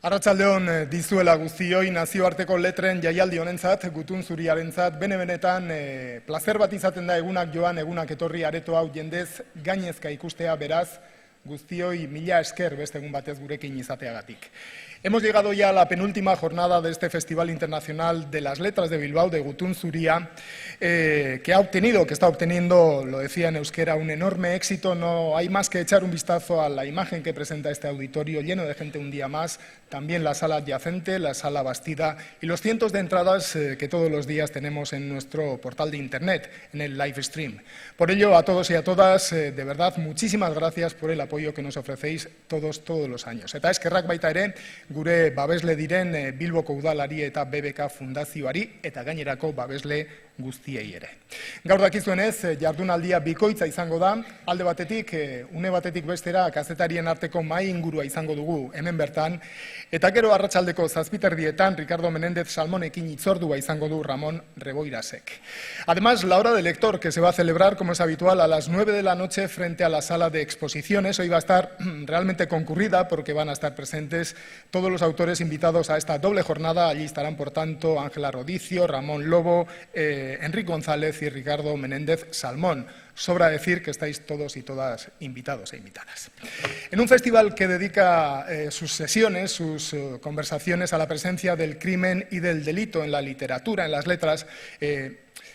Arratsaldeon dizuela guztioi, nazioarteko letren jaialdi honentzat, gutun zuriarentzat, bene-benetan plazer bat izaten da egunak joan, egunak etorri areto hau jendez gainezka ikustea, beraz, guztioi mila esker beste egun batez gurekin izateagatik. Hemos llegado ya a la penúltima jornada de este Festival Internacional de las Letras de Bilbao, de Gutun Zuria, que está obteniendo, lo decía en euskera, un enorme éxito. No hay más que echar un vistazo a la imagen que presenta este auditorio lleno de gente un día más, también la sala adyacente, la sala Bastida y los cientos de entradas que todos los días tenemos en nuestro portal de internet, en el live stream. Por ello, a todos y a todas, de verdad, muchísimas gracias por el apoyo que nos ofrecéis todos los años. Eta eskerrak baita ere, gure babesle diren Bilboko udalari eta BBK fundazioari eta gainerako babesle guztiei ere. Gaur dakizuenez, jardunaldia bikoitza izango da, alde batetik, une batetik bestera, kazetarien arteko mahai ingurua izango dugu hemen bertan, eta gero arratsaldeko 7:00 Ricardo Menéndez Salmonekin hitzordua izango du Ramón Reboirasek. Además, la hora del lector, que se va a celebrar, como es habitual, a las 9 de la noche frente a la sala de exposiciones. Hoy va a estar realmente concurrida porque van a estar presentes todos los autores invitados a esta doble jornada. Allí estarán, por tanto, Ángela Rodicio, Ramón Lobo, Enrique González y Ricardo Menéndez Salmón. Sobra decir que estáis todos y todas invitados e invitadas. En un festival que dedica sus sesiones, sus conversaciones a la presencia del crimen y del delito en la literatura, en las letras,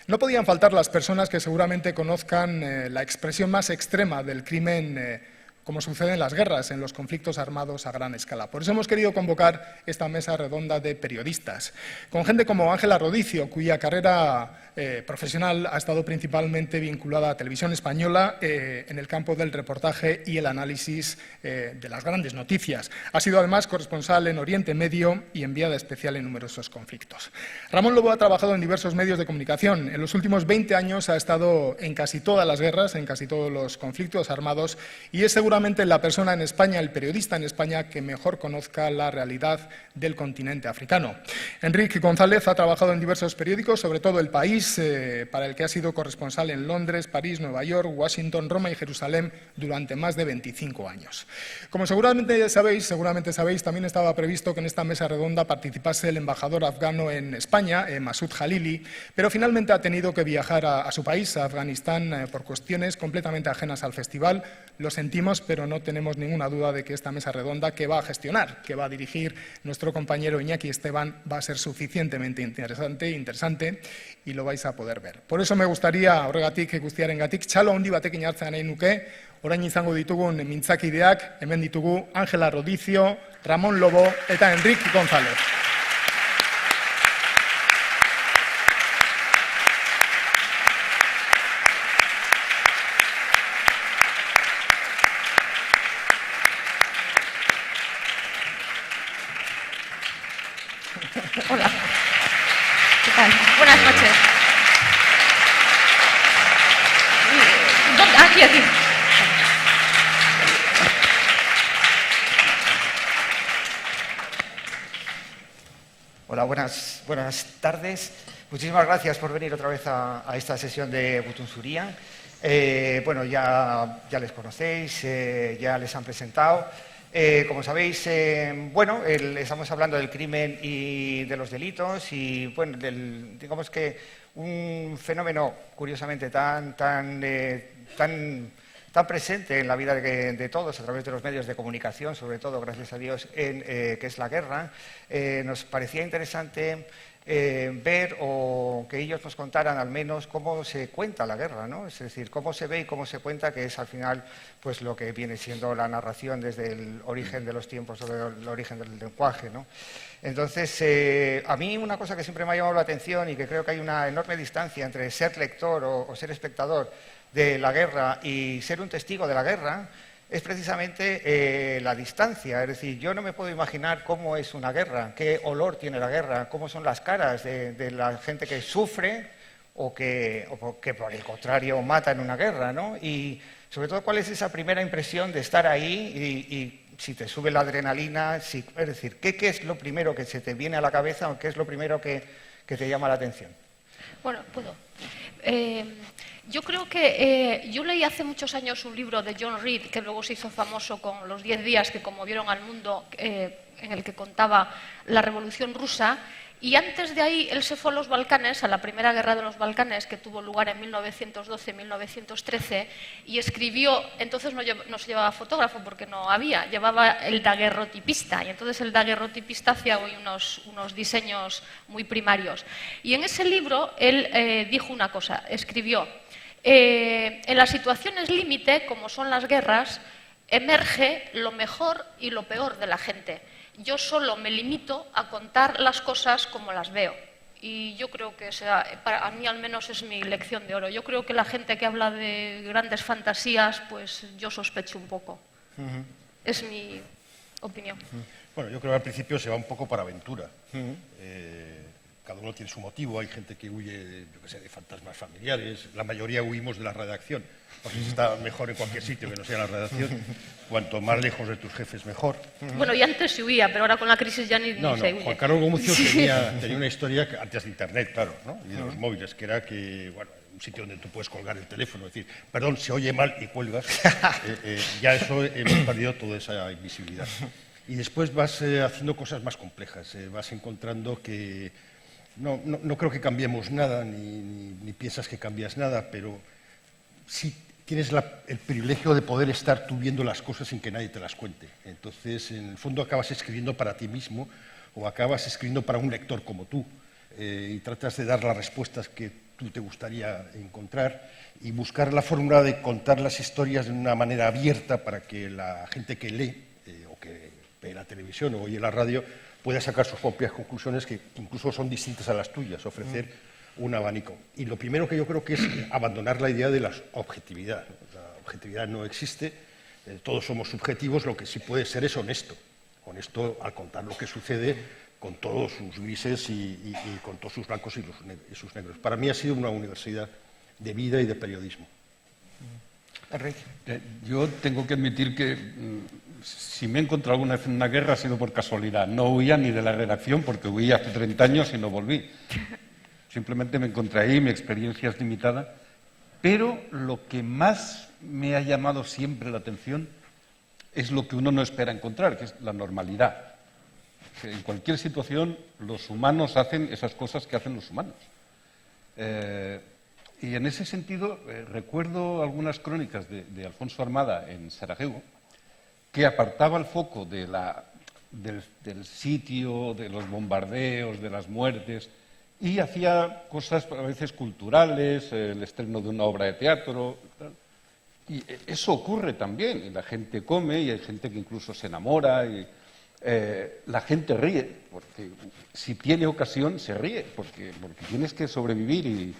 no podían faltar las personas que seguramente conozcan la expresión más extrema del crimen, como sucede en las guerras, en los conflictos armados a gran escala. Por eso hemos querido convocar esta mesa redonda de periodistas, con gente como Ángela Rodicio, cuya carrera profesional ha estado principalmente vinculada a Televisión Española en el campo del reportaje y el análisis de las grandes noticias. Ha sido además corresponsal en Oriente Medio y enviada especial en numerosos conflictos. Ramón Lobo ha trabajado en diversos medios de comunicación. En los últimos 20 años ha estado en casi todas las guerras, en casi todos los conflictos armados, y es seguramente la persona en España, el periodista en España, que mejor conozca la realidad del continente africano. Enrique González ha trabajado en diversos periódicos, sobre todo El País, para el que ha sido corresponsal en Londres, París, Nueva York, Washington, Roma y Jerusalén durante más de 25 años. Como seguramente sabéis, también estaba previsto que en esta mesa redonda participase el embajador afgano en España, Masoud Jalili, pero finalmente ha tenido que viajar a su país, a Afganistán, por cuestiones completamente ajenas al festival. Lo sentimos, pero no tenemos ninguna duda de que esta mesa redonda que va a gestionar, que va a dirigir nuestro compañero Iñaki Esteban, va a ser suficientemente interesante y lo vais a poder ver. Por eso me gustaría, horregatik guztiarengatik, txalo handi batekin hartzea nahi nuke, orain izango ditugun mintzakideak, hemen ditugu Ángela Rodicio, Ramón Lobo eta Enrique González. Hola. ¿Qué tal? Buenas noches. Aquí. Hola, buenas tardes. Muchísimas gracias por venir otra vez a esta sesión de Gutun Zuria. Bueno, ya les conocéis, ya les han presentado. Como sabéis, estamos hablando del crimen y de los delitos y, bueno, digamos que un fenómeno curiosamente tan presente en la vida de todos a través de los medios de comunicación, sobre todo, gracias a Dios, que es la guerra. Nos parecía interesante ver o que ellos nos contaran al menos cómo se cuenta la guerra, ¿no? Es decir, cómo se ve y cómo se cuenta, que es al final pues lo que viene siendo la narración desde el origen de los tiempos o el origen del lenguaje, ¿no? Entonces, a mí una cosa que siempre me ha llamado la atención y que creo que hay una enorme distancia entre ser lector o ser espectador de la guerra y ser un testigo de la guerra es precisamente la distancia. Es decir, yo no me puedo imaginar cómo es una guerra, qué olor tiene la guerra, cómo son las caras de la gente que sufre o que por el contrario mata en una guerra, ¿no? Y sobre todo, ¿cuál es esa primera impresión de estar ahí y si te sube la adrenalina? Es decir, ¿qué es lo primero que se te viene a la cabeza o qué es lo primero que te llama la atención? Bueno, puedo. Yo creo que yo leí hace muchos años un libro de John Reed, que luego se hizo famoso con los 10 días que conmovieron al mundo, en el que contaba la Revolución Rusa. Y antes de ahí, él se fue a los Balcanes, a la Primera Guerra de los Balcanes, que tuvo lugar en 1912-1913, y escribió, entonces no se llevaba fotógrafo porque no había, llevaba el daguerrotipista, y entonces el daguerrotipista hacía hoy unos diseños muy primarios. Y en ese libro él dijo una cosa, escribió, en las situaciones límite, como son las guerras, emerge lo mejor y lo peor de la gente. Yo solo me limito a contar las cosas como las veo. Y yo creo que para mí al menos es mi lección de oro. Yo creo que la gente que habla de grandes fantasías, pues yo sospecho un poco. Es mi opinión. Bueno, yo creo que al principio se va un poco para aventura. Cada uno tiene su motivo, hay gente que huye, yo qué sé, de fantasmas familiares, la mayoría huimos de la redacción, porque se está mejor en cualquier sitio que no sea la redacción, cuanto más lejos de tus jefes mejor. Bueno, y antes se huía, pero ahora con la crisis ya ni se huye. Juan Carlos Gomucio tenía una historia que, antes de Internet, claro, ¿no? Y de los móviles, que era que, bueno, un sitio donde tú puedes colgar el teléfono, es decir, perdón, se oye mal y cuelgas, ya eso hemos perdido toda esa invisibilidad. Y después vas haciendo cosas más complejas, vas encontrando que no creo que cambiemos nada, ni piensas que cambias nada, pero sí tienes el privilegio de poder estar tú viendo las cosas sin que nadie te las cuente. Entonces, en el fondo, acabas escribiendo para ti mismo o acabas escribiendo para un lector como tú y tratas de dar las respuestas que tú te gustaría encontrar y buscar la fórmula de contar las historias de una manera abierta para que la gente que lee o que ve la televisión o oye la radio pueda sacar sus propias conclusiones que incluso son distintas a las tuyas, ofrecer un abanico. Y lo primero que yo creo que es abandonar la idea de la objetividad. La objetividad no existe, todos somos subjetivos, lo que sí puede ser es honesto. Honesto al contar lo que sucede con todos sus grises y con todos sus blancos y sus negros. Para mí ha sido una universidad de vida y de periodismo. Enrique. Yo tengo que admitir que si me he encontrado alguna vez en una guerra ha sido por casualidad. No huía ni de la redacción porque huí hace 30 años y no volví. Simplemente me encontré ahí, mi experiencia es limitada. Pero lo que más me ha llamado siempre la atención es lo que uno no espera encontrar, que es la normalidad. En cualquier situación los humanos hacen esas cosas que hacen los humanos. Y en ese sentido recuerdo algunas crónicas de Alfonso Armada en Sarajevo, que apartaba el foco del sitio, de los bombardeos, de las muertes, y hacía cosas a veces culturales, el estreno de una obra de teatro. Y eso ocurre también, y la gente come, y hay gente que incluso se enamora, y la gente ríe, porque si tiene ocasión se ríe, porque tienes que sobrevivir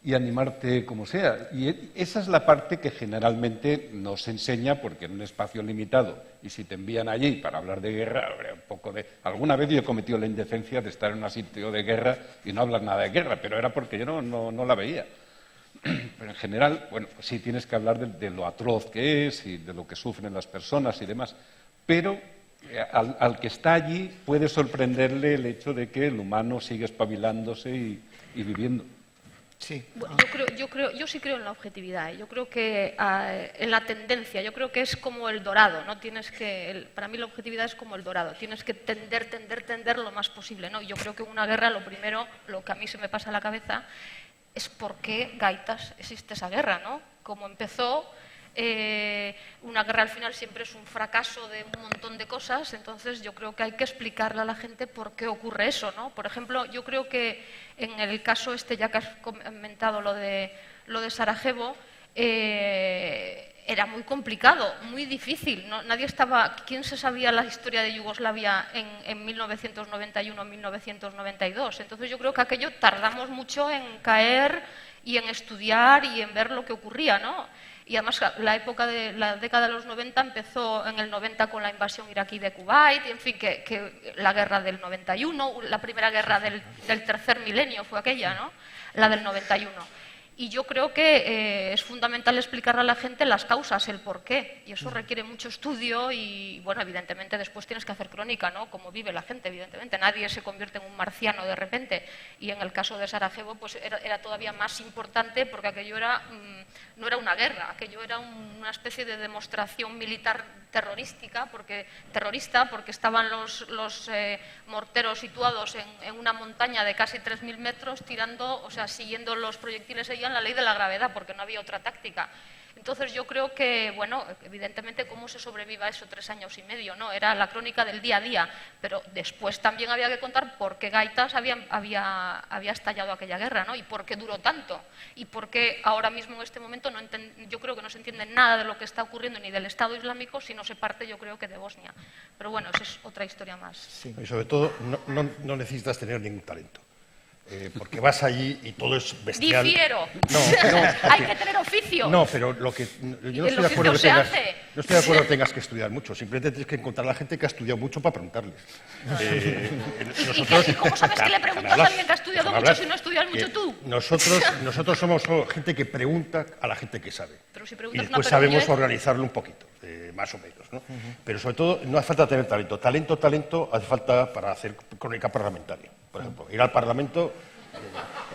y animarte como sea. Y esa es la parte que generalmente no se enseña porque en un espacio limitado, y si te envían allí para hablar de guerra, un poco de... Alguna vez yo he cometido la indecencia de estar en un sitio de guerra y no hablar nada de guerra, pero era porque yo no la veía. Pero en general, bueno, pues sí tienes que hablar de lo atroz que es y de lo que sufren las personas y demás, pero al que está allí puede sorprenderle el hecho de que el humano sigue espabilándose y viviendo. Sí. Yo sí creo en la objetividad. Yo creo que en la tendencia. Yo creo que es como el dorado. No tienes que. Para mí la objetividad es como el dorado. Tienes que tender lo más posible, ¿no? Yo creo que en una guerra lo primero, lo que a mí se me pasa a la cabeza, es por qué gaitas existe esa guerra, ¿no? Cómo empezó. Una guerra al final siempre es un fracaso de un montón de cosas, entonces yo creo que hay que explicarle a la gente por qué ocurre eso, ¿no? Por ejemplo, yo creo que en el caso ya que has comentado lo de Sarajevo, era muy complicado, muy difícil, ¿no? ¿Quién se sabía la historia de Yugoslavia en 1991, 1992? Entonces yo creo que aquello tardamos mucho en caer y en estudiar y en ver lo que ocurría, ¿no? Y además la década de los 90 empezó en el 90 con la invasión iraquí de Kuwait, y en fin, que la guerra del 91, la primera guerra del tercer milenio fue aquella, ¿no? La del 91. Y yo creo que es fundamental explicarle a la gente las causas, el por qué. Y eso requiere mucho estudio y, bueno, evidentemente después tienes que hacer crónica, ¿no? Cómo vive la gente, evidentemente. Nadie se convierte en un marciano de repente. Y en el caso de Sarajevo, pues era todavía más importante porque aquello no era una guerra, aquello era una especie de demostración militar terrorista, porque estaban los morteros situados en una montaña de casi 3.000 metros tirando, o sea, siguiendo los proyectiles seguían la ley de la gravedad, porque no había otra táctica. Entonces yo creo que, bueno, evidentemente cómo se sobreviva eso 3 años y medio, ¿no? Era la crónica del día a día, pero después también había que contar por qué Gaitas había estallado aquella guerra, ¿no? Y por qué duró tanto, y por qué ahora mismo en este momento yo creo que no se entiende nada de lo que está ocurriendo ni del Estado Islámico si no se parte, yo creo que de Bosnia. Pero bueno, esa es otra historia más. Sí. Y sobre todo no necesitas tener ningún talento. Porque vas allí y todo es bestial. Difiero. No, hay que tener oficio. No, pero yo no estoy de acuerdo que tengas que estudiar mucho. Simplemente tienes que encontrar a la gente que ha estudiado mucho para preguntarles. ¿Y cómo sabes que le preguntas a alguien que ha estudiado mucho si no estudias mucho tú? Nosotros somos gente que pregunta a la gente que sabe. Pero si y después sabemos organizarlo un poquito, más o menos, ¿no? Pero sobre todo no hace falta tener talento. Talento hace falta para hacer crónica parlamentaria. Por ejemplo, ir al Parlamento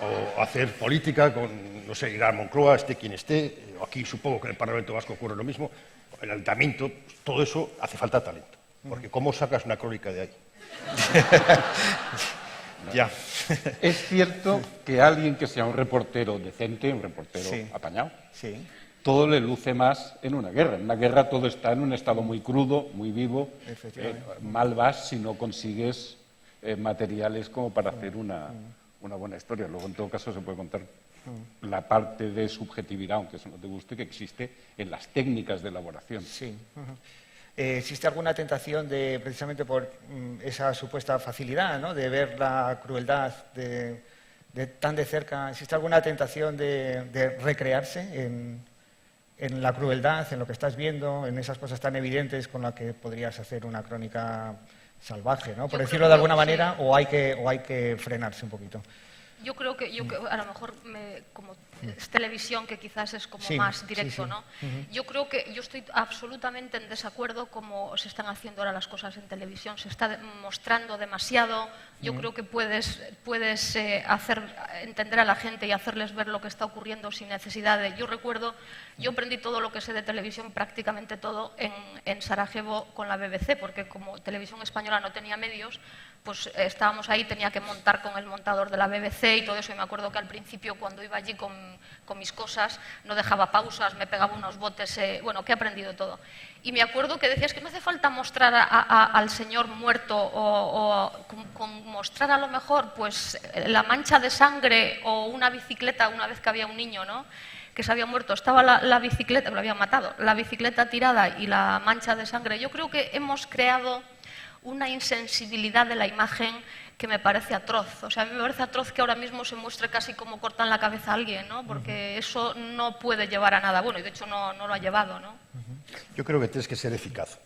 o hacer política con, no sé, ir a Moncloa, esté quien esté, o aquí supongo que en el Parlamento Vasco ocurre lo mismo, el Ayuntamiento, todo eso hace falta talento. Porque ¿cómo sacas una crónica de ahí? Ya. Es cierto que alguien que sea un reportero decente, un reportero apañado, todo le luce más en una guerra. En una guerra todo está en un estado muy crudo, muy vivo. Mal vas si no consigues materiales como para hacer una buena historia. Luego, en todo caso, se puede contar la parte de subjetividad, aunque eso no te guste, que existe en las técnicas de elaboración. Sí. ¿Existe alguna tentación precisamente por esa supuesta facilidad, ¿no?, de ver la crueldad tan de cerca? ¿Existe alguna tentación de recrearse en la crueldad, en lo que estás viendo, en esas cosas tan evidentes con las que podrías hacer una crónica salvaje, ¿no?, por decirlo de alguna manera, o hay que frenarse un poquito? Yo creo que a lo mejor como es televisión, que quizás es como más directo, ¿no? Yo creo que yo estoy absolutamente en desacuerdo como se están haciendo ahora las cosas en televisión. Se está mostrando demasiado. Yo creo que puedes hacer entender a la gente y hacerles ver lo que está ocurriendo sin necesidad de... Yo aprendí todo lo que sé de televisión, prácticamente todo, en Sarajevo con la BBC, porque como Televisión Española no tenía medios, pues estábamos ahí, tenía que montar con el montador de la BBC y todo eso. Y me acuerdo que al principio, cuando iba allí con mis cosas, no dejaba pausas, me pegaba unos botes, bueno, que he aprendido todo. Y me acuerdo que decías que no hace falta mostrar al señor muerto o con mostrar a lo mejor pues la mancha de sangre o una bicicleta, una vez que había un niño, ¿no?, que se había muerto, estaba la bicicleta, lo habían matado, la bicicleta tirada y la mancha de sangre. Yo creo que hemos creado una insensibilidad de la imagen que me parece atroz. O sea, a mí me parece atroz que ahora mismo se muestre casi como cortan la cabeza a alguien, ¿no? Porque eso no puede llevar a nada bueno y de hecho no lo ha llevado, ¿no? Yo creo que tienes que ser eficaz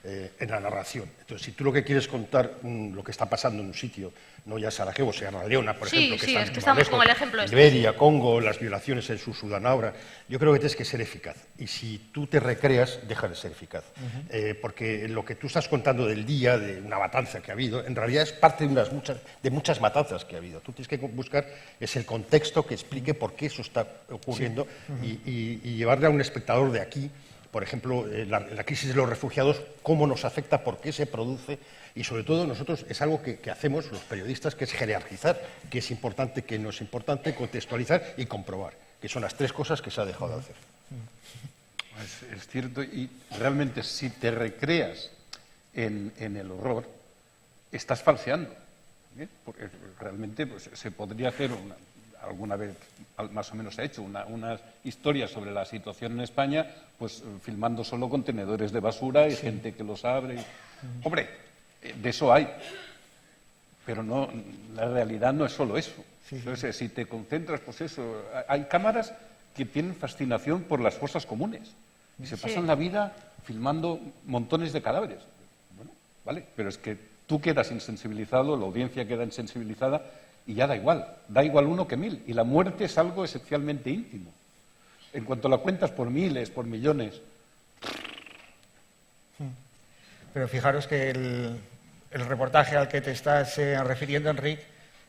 en la narración. Entonces, si tú lo que quieres contar lo que está pasando en un sitio, no ya Sarajevo, Sierra Leona, por ejemplo, que es que estamos con el ejemplo Liberia, Congo, las violaciones en su Sudán ahora, yo creo que tienes que ser eficaz. Y si tú te recreas, deja de ser eficaz. Porque lo que tú estás contando del día, de una matanza que ha habido, en realidad es parte de muchas matanzas que ha habido. Tú tienes que buscar el contexto que explique por qué eso está ocurriendo y llevarle a un espectador de aquí, por ejemplo, la crisis de los refugiados, cómo nos afecta, por qué se produce, y sobre todo nosotros es algo que hacemos los periodistas, que es jerarquizar qué es importante, qué no es importante, contextualizar y comprobar, que son las 3 cosas que se ha dejado de hacer. Es cierto, y realmente si te recreas en el horror, estás falseando, ¿eh? Porque realmente pues, se podría hacer alguna vez más o menos se ha hecho una historia sobre la situación en España, pues filmando solo contenedores de basura y gente que los abre. Hombre, de eso hay, pero no, la realidad no es solo eso. Entonces, si te concentras, pues eso, hay cámaras que tienen fascinación por las fosas comunes y se pasan la vida filmando montones de cadáveres. Bueno, vale, pero es que tú quedas insensibilizado, la audiencia queda insensibilizada y ya da igual uno que mil. Y la muerte es algo esencialmente íntimo. En cuanto la cuentas por miles, por millones. Pero fijaros que el reportaje al que te estás refiriendo, Enric,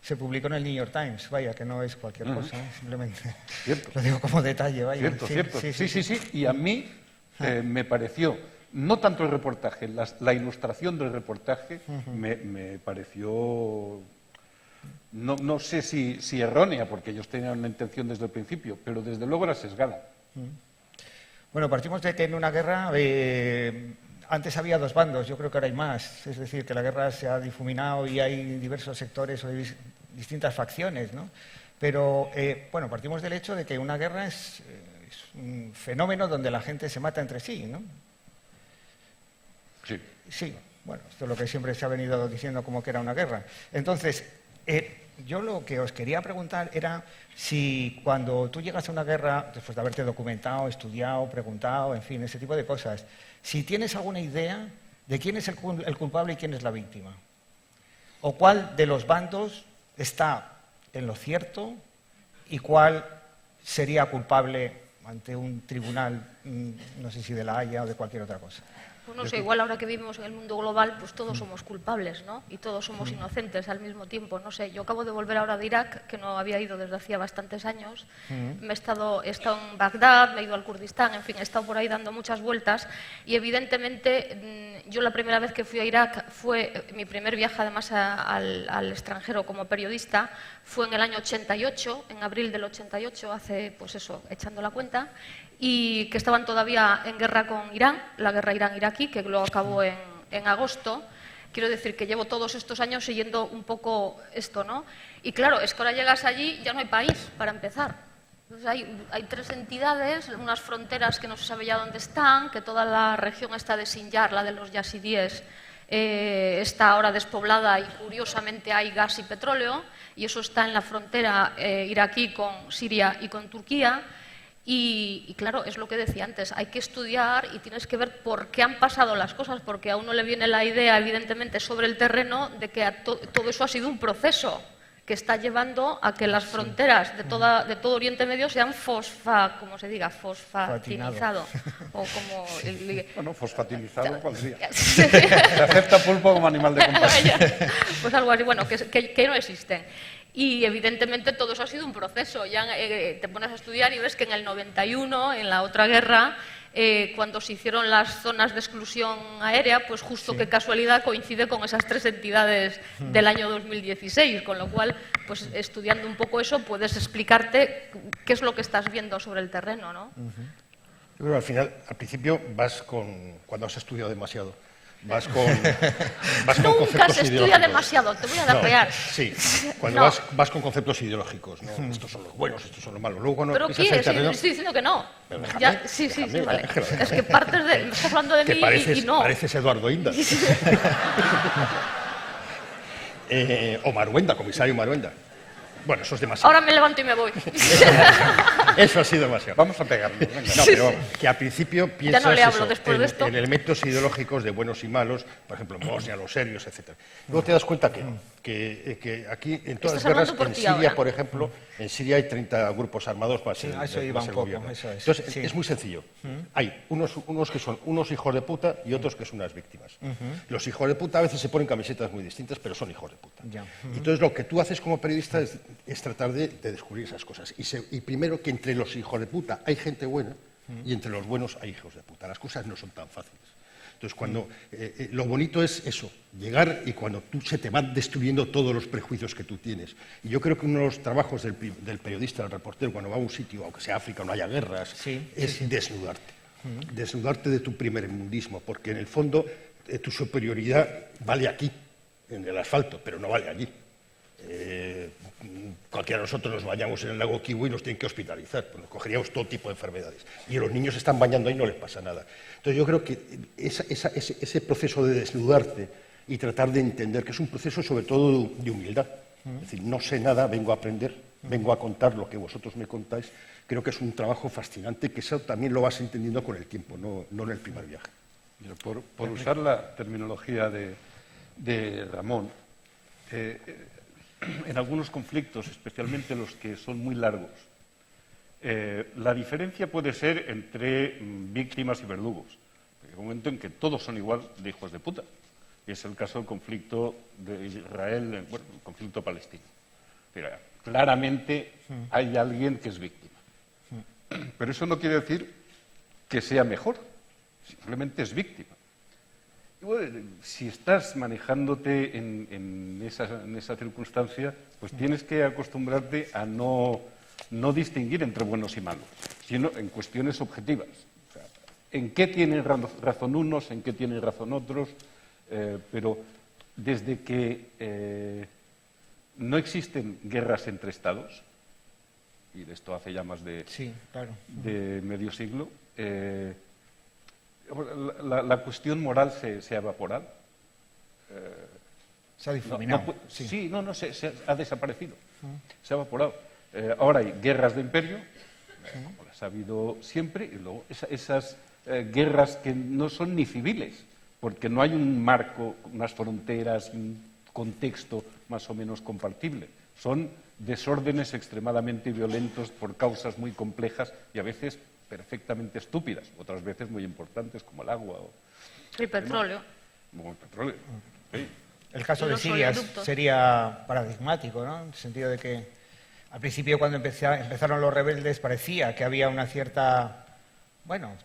se publicó en el New York Times, vaya, que no es cualquier cosa, simplemente Cierto. lo digo como detalle, vaya. Cierto. Sí. Y a mí me pareció, no tanto el reportaje, la ilustración del reportaje me pareció, no sé si errónea, porque ellos tenían una intención desde el principio, pero desde luego era sesgada. Bueno, partimos de que en una guerra antes había dos bandos, yo creo que ahora hay más. Es decir, que la guerra se ha difuminado y hay diversos sectores o distintas facciones, ¿no? Pero, bueno, partimos del hecho de que una guerra es un fenómeno donde la gente se mata entre sí, ¿no? Sí. Sí, bueno, esto es lo que siempre se ha venido diciendo como que era una guerra. Entonces, yo lo que os quería preguntar era si cuando tú llegas a una guerra, después de haberte documentado, estudiado, preguntado, en fin, ese tipo de cosas, si tienes alguna idea de quién es el culpable y quién es la víctima. O cuál de los bandos está en lo cierto y cuál sería culpable ante un tribunal, no sé si de La Haya o de cualquier otra cosa. Pues no sé, igual ahora que vivimos en el mundo global, pues todos somos culpables, ¿no? Y todos somos inocentes al mismo tiempo. No sé, yo acabo de volver ahora de Irak, que no había ido desde hacía bastantes años. He estado en Bagdad, me he ido al Kurdistán, en fin, he estado por ahí dando muchas vueltas. Y evidentemente, yo la primera vez que fui a Irak fue mi primer viaje además al extranjero como periodista, fue en el año 88, en abril del 88, hace, pues eso, echando la cuenta, y que estaban todavía en guerra con Irán, la guerra Irán-Iraquí, que luego acabó en agosto. Quiero decir que llevo todos estos años siguiendo un poco esto, ¿no? Y claro, es que ahora llegas allí y ya no hay país, para empezar. Entonces hay tres entidades, unas fronteras que no se sabe ya dónde están, que toda la región está de Sinjar, la de los yazidíes, está ahora despoblada y curiosamente hay gas y petróleo, y eso está en la frontera iraquí con Siria y con Turquía. Y claro, es lo que decía antes, hay que estudiar y tienes que ver por qué han pasado las cosas, porque a uno le viene la idea, evidentemente, sobre el terreno de que todo eso ha sido un proceso que está llevando a que las fronteras de todo Oriente Medio sean fosfatinizado. O como bueno, fosfatinizado, ¿cuál sería? Se acepta pulpo como animal de compañía. Pues algo así, bueno, que no existen. Y evidentemente todo eso ha sido un proceso. Ya te pones a estudiar y ves que en el 91, en la otra guerra, cuando se hicieron las zonas de exclusión aérea, pues justo qué casualidad coincide con esas tres entidades del año 2016, con lo cual, pues estudiando un poco eso, puedes explicarte qué es lo que estás viendo sobre el terreno, ¿no? Yo creo que al final, al principio, cuando has estudiado demasiado, vas con Nunca conceptos se estudia ideológicos. demasiado, te voy a darrear. Sí, cuando No. vas con conceptos ideológicos, ¿no? Estos son los buenos, estos son los malos. Luego cuando ¿Pero pisas qué? el terreno, Estoy diciendo que no. Pero déjame, Ya, sí, vale. déjame. Es que partes de... Me estás hablando de que mí pareces, y no. pareces Eduardo Inda. O Maruenda, comisario Maruenda. Bueno, eso es demasiado. Ahora me levanto y me voy. Eso ha sido demasiado. Vamos a pegarnos. Venga. No, pero que al principio piensas no le hablo eso, después de esto. en elementos ideológicos de buenos y malos, por ejemplo, en Bosnia, los serios, etc. Luego te das cuenta que aquí, en todas Estás las guerras, hablando por en ti Siria, ahora. por ejemplo, en Siria hay 30 grupos armados más Sí, el, a eso iba más un el poco, gobierno. eso es. Entonces, Sí. es muy sencillo. Hay unos que son unos hijos de puta y otros que son unas víctimas. Los hijos de puta a veces se ponen camisetas muy distintas, pero son hijos de puta. Ya. Entonces, lo que tú haces como periodista es tratar de descubrir esas cosas. Y primero que entre los hijos de puta hay gente buena y entre los buenos hay hijos de puta. Las cosas no son tan fáciles. Entonces, cuando lo bonito es eso, llegar y cuando tú se te van destruyendo todos los prejuicios que tú tienes. Y yo creo que uno de los trabajos del periodista, del reportero, cuando va a un sitio, aunque sea África, no haya guerras, es desnudarte. Desnudarte de tu primermundismo, porque en el fondo tu superioridad vale aquí, en el asfalto, pero no vale allí. Cualquiera de nosotros nos bañamos en el lago Kivu y nos tienen que hospitalizar, pues nos cogeríamos todo tipo de enfermedades. Y los niños se están bañando ahí y no les pasa nada. Entonces yo creo que ese proceso de desnudarte y tratar de entender, que es un proceso sobre todo de humildad, es decir, no sé nada, vengo a aprender, vengo a contar lo que vosotros me contáis, creo que es un trabajo fascinante, que eso también lo vas entendiendo con el tiempo, no en el primer viaje. Por usar la terminología de Ramón, en algunos conflictos, especialmente los que son muy largos, la diferencia puede ser entre víctimas y verdugos. Hay un momento en que todos son igual de hijos de puta. Y es el caso del conflicto de Israel, bueno, el conflicto palestino. Pero claramente hay alguien que es víctima. Pero eso no quiere decir que sea mejor, simplemente es víctima. Y bueno, si estás manejándote en esa circunstancia, pues tienes que acostumbrarte a no distinguir entre buenos y malos, sino en cuestiones objetivas. O sea, en qué tienen razón unos, en qué tienen razón otros, pero desde que no existen guerras entre estados, y de esto hace ya más de medio siglo, la cuestión moral se ha evaporado. Se ha difuminado. Se ha desaparecido. Se ha evaporado. Ahora hay guerras de imperio, como las ha habido siempre, y luego esas guerras que no son ni civiles, porque no hay un marco, unas fronteras, un contexto más o menos compartible. Son desórdenes extremadamente violentos por causas muy complejas y a veces perfectamente estúpidas, otras veces muy importantes, como el agua o el petróleo. Como el petróleo. Sí. El caso de Siria sería paradigmático, ¿no? En el sentido de que al principio, cuando empezaron los rebeldes, parecía que había una cierta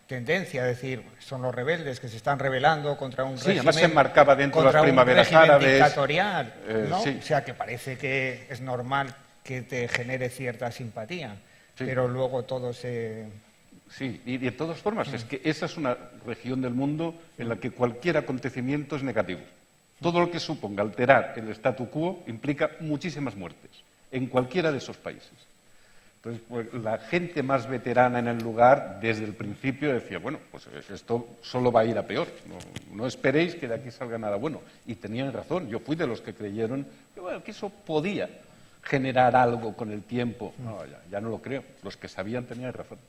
tendencia a decir, son los rebeldes que se están rebelando contra un régimen, además se enmarcaba dentro de las primaveras árabes, dictatorial, ¿no? O sea, que parece que es normal que te genere cierta simpatía, pero luego todo se... Sí, y de todas formas, es que esa es una región del mundo en la que cualquier acontecimiento es negativo. Todo lo que suponga alterar el statu quo implica muchísimas muertes, en cualquiera de esos países. Entonces, pues, la gente más veterana en el lugar, desde el principio, decía, bueno, pues esto solo va a ir a peor, no esperéis que de aquí salga nada bueno. Y tenían razón, yo fui de los que creyeron que eso podía generar algo con el tiempo. No, ya no lo creo, los que sabían tenían razón.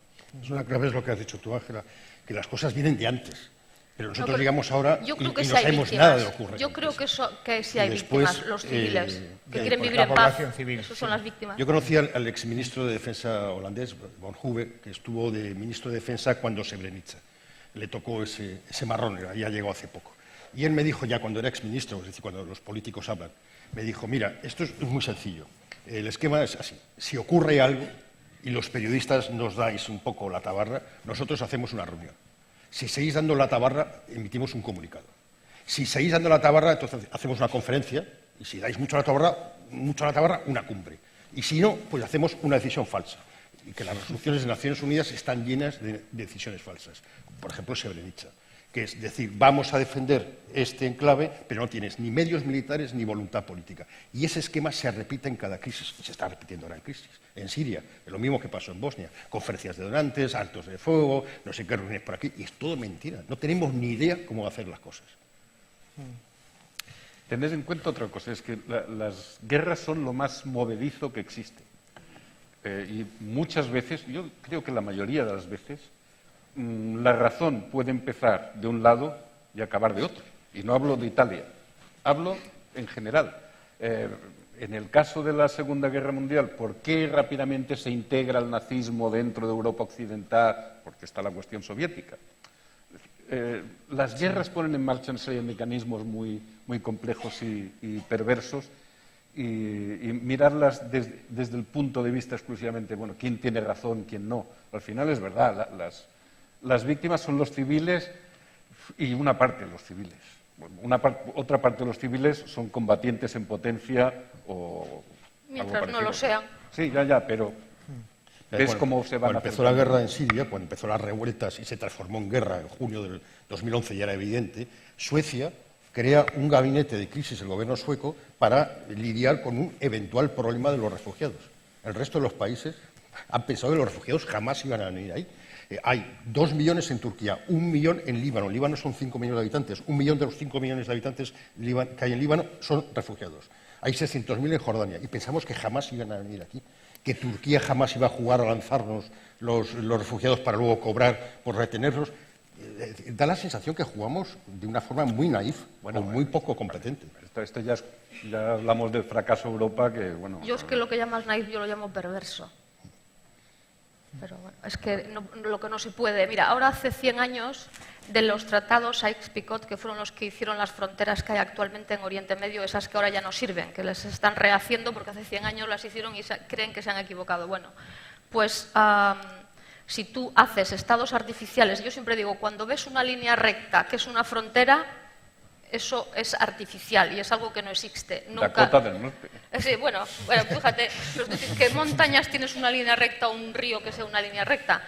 Es una clave, es lo que has dicho tú, Ángela, que las cosas vienen de antes. Pero nosotros llegamos ahora y no sabemos nada de lo que ocurre. Yo creo que sí hay víctimas, los civiles, que quieren vivir en paz. Esos son las víctimas. Yo conocí al exministro de Defensa holandés, Van Hove, que estuvo de ministro de Defensa cuando Srebrenica. Le tocó ese marrón, ya llegó hace poco. Y él me dijo, ya cuando era exministro, es decir, cuando los políticos hablan, me dijo, mira, esto es muy sencillo. El esquema es así. Si ocurre algo y los periodistas nos dais un poco la tabarra, nosotros hacemos una reunión. Si seguís dando la tabarra, emitimos un comunicado. Si seguís dando la tabarra, entonces hacemos una conferencia, y si dais mucho la tabarra, una cumbre. Y si no, pues hacemos una decisión falsa. Y que las resoluciones de Naciones Unidas están llenas de decisiones falsas. Por ejemplo, Srebrenica, que es decir, vamos a defender este enclave, pero no tienes ni medios militares ni voluntad política. Y ese esquema se repite en cada crisis, y se está repitiendo ahora en crisis. En Siria, es lo mismo que pasó en Bosnia, conferencias de donantes, altos de fuego, no sé qué reuniones por aquí, y es todo mentira, no tenemos ni idea cómo hacer las cosas. Tened en cuenta otra cosa, es que las guerras son lo más movedizo que existe. Y muchas veces, yo creo que la mayoría de las veces, la razón puede empezar de un lado y acabar de otro. Y no hablo de Italia, hablo en general. En el caso de la Segunda Guerra Mundial, ¿por qué rápidamente se integra el nazismo dentro de Europa Occidental? Porque está la cuestión soviética. Las guerras ponen en marcha una serie de mecanismos muy complejos y perversos, y mirarlas desde el punto de vista exclusivamente, bueno, quién tiene razón, quién no. Al final es verdad, las víctimas son los civiles y una parte de los civiles. Otra parte de los civiles son combatientes en potencia o... Mientras no lo sean. Sí, ya, pero... ¿Ves cómo se van cuando empezó la guerra en Siria, cuando empezó las revueltas y se transformó en guerra en junio del 2011, ya era evidente, Suecia crea un gabinete de crisis, el gobierno sueco, para lidiar con un eventual problema de los refugiados. El resto de los países han pensado que los refugiados jamás iban a venir ahí. Hay 2 millones en Turquía, 1 millón en Líbano. En Líbano son 5 millones de habitantes. 1 millón de los 5 millones de habitantes que hay en Líbano son refugiados. Hay 600.000 en Jordania y pensamos que jamás iban a venir aquí. Que Turquía jamás iba a jugar a lanzarnos los refugiados para luego cobrar por retenerlos. da la sensación que jugamos de una forma muy naif o muy poco competente. Esto ya hablamos del fracaso Europa, que bueno... Yo es que lo que llamas naif yo lo llamo perverso. Pero bueno, es que lo que no se puede... Mira, ahora hace 100 años de los tratados Sykes-Picot, que fueron los que hicieron las fronteras que hay actualmente en Oriente Medio, esas que ahora ya no sirven, que les están rehaciendo porque hace 100 años las hicieron y creen que se han equivocado. Bueno, pues si tú haces estados artificiales, yo siempre digo, cuando ves una línea recta que es una frontera, eso es artificial y es algo que no existe. Dakota del Norte. Sí, bueno, fíjate, ¿qué montañas tienes una línea recta o un río que sea una línea recta?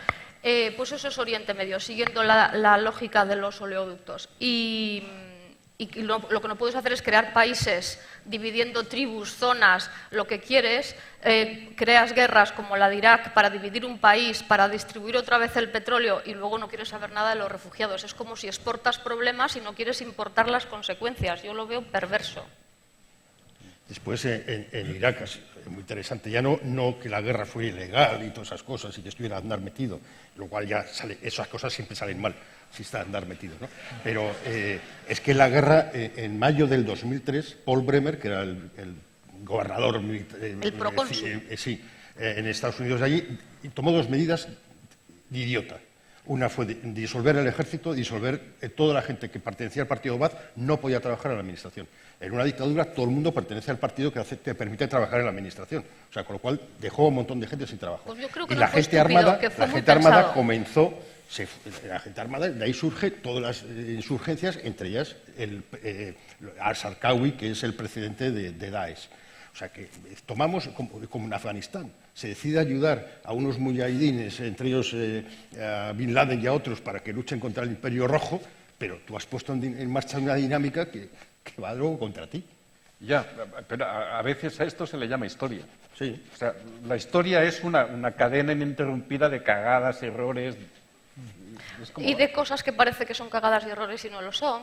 Pues eso es Oriente Medio, siguiendo la lógica de los oleoductos. Y lo que no puedes hacer es crear países dividiendo tribus, zonas, lo que quieres. Creas guerras como la de Irak para dividir un país, para distribuir otra vez el petróleo y luego no quieres saber nada de los refugiados. Es como si exportas problemas y no quieres importar las consecuencias. Yo lo veo perverso. Después en Irak, es muy interesante, ya no que la guerra fue ilegal y todas esas cosas y que estuviera Aznar metido, lo cual ya sale, esas cosas siempre salen mal si está Aznar metido, ¿no? Pero es que la guerra, en mayo del 2003, Paul Bremer, que era el gobernador el procónsul, en Estados Unidos de allí, tomó dos medidas de idiota. Una fue disolver el ejército, disolver toda la gente que pertenecía al partido Baath no podía trabajar en la administración. En una dictadura todo el mundo pertenece al partido que te permite trabajar en la administración. O sea, con lo cual dejó a un montón de gente sin trabajo. Pues yo creo que y no la fue gente estúpido, armada, que fue la muy gente armada pensado. comenzó, la gente armada, de ahí surge todas las insurgencias, entre ellas al-Zarqawi, que es el presidente de Daesh. O sea, que tomamos, como en Afganistán, se decide ayudar a unos mujahidines, entre ellos a Bin Laden y a otros, para que luchen contra el Imperio Rojo, pero tú has puesto en marcha una dinámica que va luego contra ti. Ya, pero a veces a esto se le llama historia. Sí. O sea, la historia es una cadena ininterrumpida de cagadas, errores... Y de cosas que parece que son cagadas y errores y no lo son.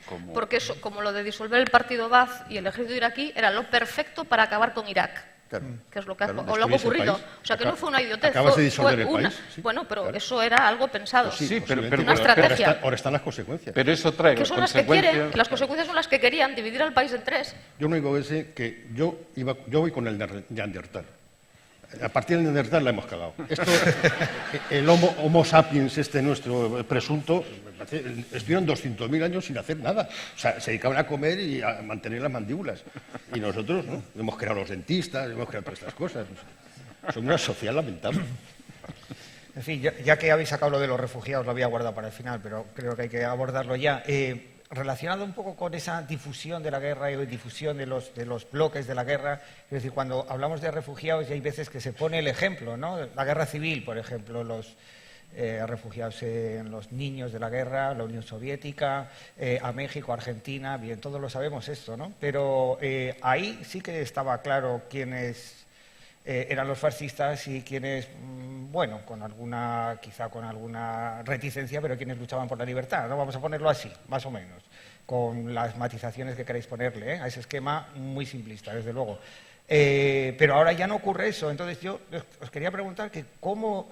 Como... Porque eso, como lo de disolver el partido Baath y el ejército iraquí, era lo perfecto para acabar con Irak. Claro, Que es lo que, claro, o lo ha destruyes el ocurrido. país. O sea, que no fue una idiotez. Acabas de disolver fue el una. país, sí. Bueno, pero Claro. eso era algo pensado. Pues Sí, pero una estrategia. Ahora están las consecuencias. Pero eso trae Que son las que quieren, las consecuencias son las que querían, dividir al país en tres. Yo no digo ese que yo voy con el Neandertal. A partir del Neandertal la hemos cagado. Esto, el homo sapiens, nuestro presunto, estuvieron 200.000 años sin hacer nada. O sea, se dedicaban a comer y a mantener las mandíbulas. Y nosotros, ¿no? Hemos creado los dentistas, hemos creado todas estas cosas. Son una sociedad lamentable. En fin, ya que habéis sacado lo de los refugiados, lo había guardado para el final, pero creo que hay que abordarlo ya. Relacionado un poco con esa difusión de la guerra y difusión de los bloques de la guerra, es decir, cuando hablamos de refugiados, y hay veces que se pone el ejemplo, ¿no? La guerra civil, por ejemplo, los refugiados en los niños de la guerra, la Unión Soviética, a México, Argentina, bien, todos lo sabemos esto, ¿no? Pero ahí sí que estaba claro quiénes eran los fascistas y quienes, bueno, quizá con alguna reticencia, pero quienes luchaban por la libertad, ¿no? Vamos a ponerlo así, más o menos, con las matizaciones que queráis ponerle, a ese esquema muy simplista, desde luego. Pero ahora ya no ocurre eso, entonces yo os quería preguntar que cómo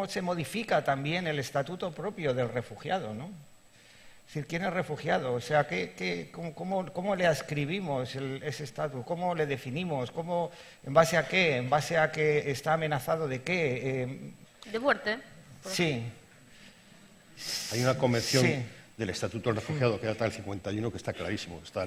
se modifica también el estatuto propio del refugiado, ¿no? Es decir, ¿quién es refugiado? O sea, ¿cómo le ascribimos ese estatus? ¿Cómo le definimos? ¿En base a qué? ¿En base a que está amenazado de qué? De muerte. Sí. Hay una convención Sí. del Estatuto del Refugiado que data del 51 que está clarísimo. Está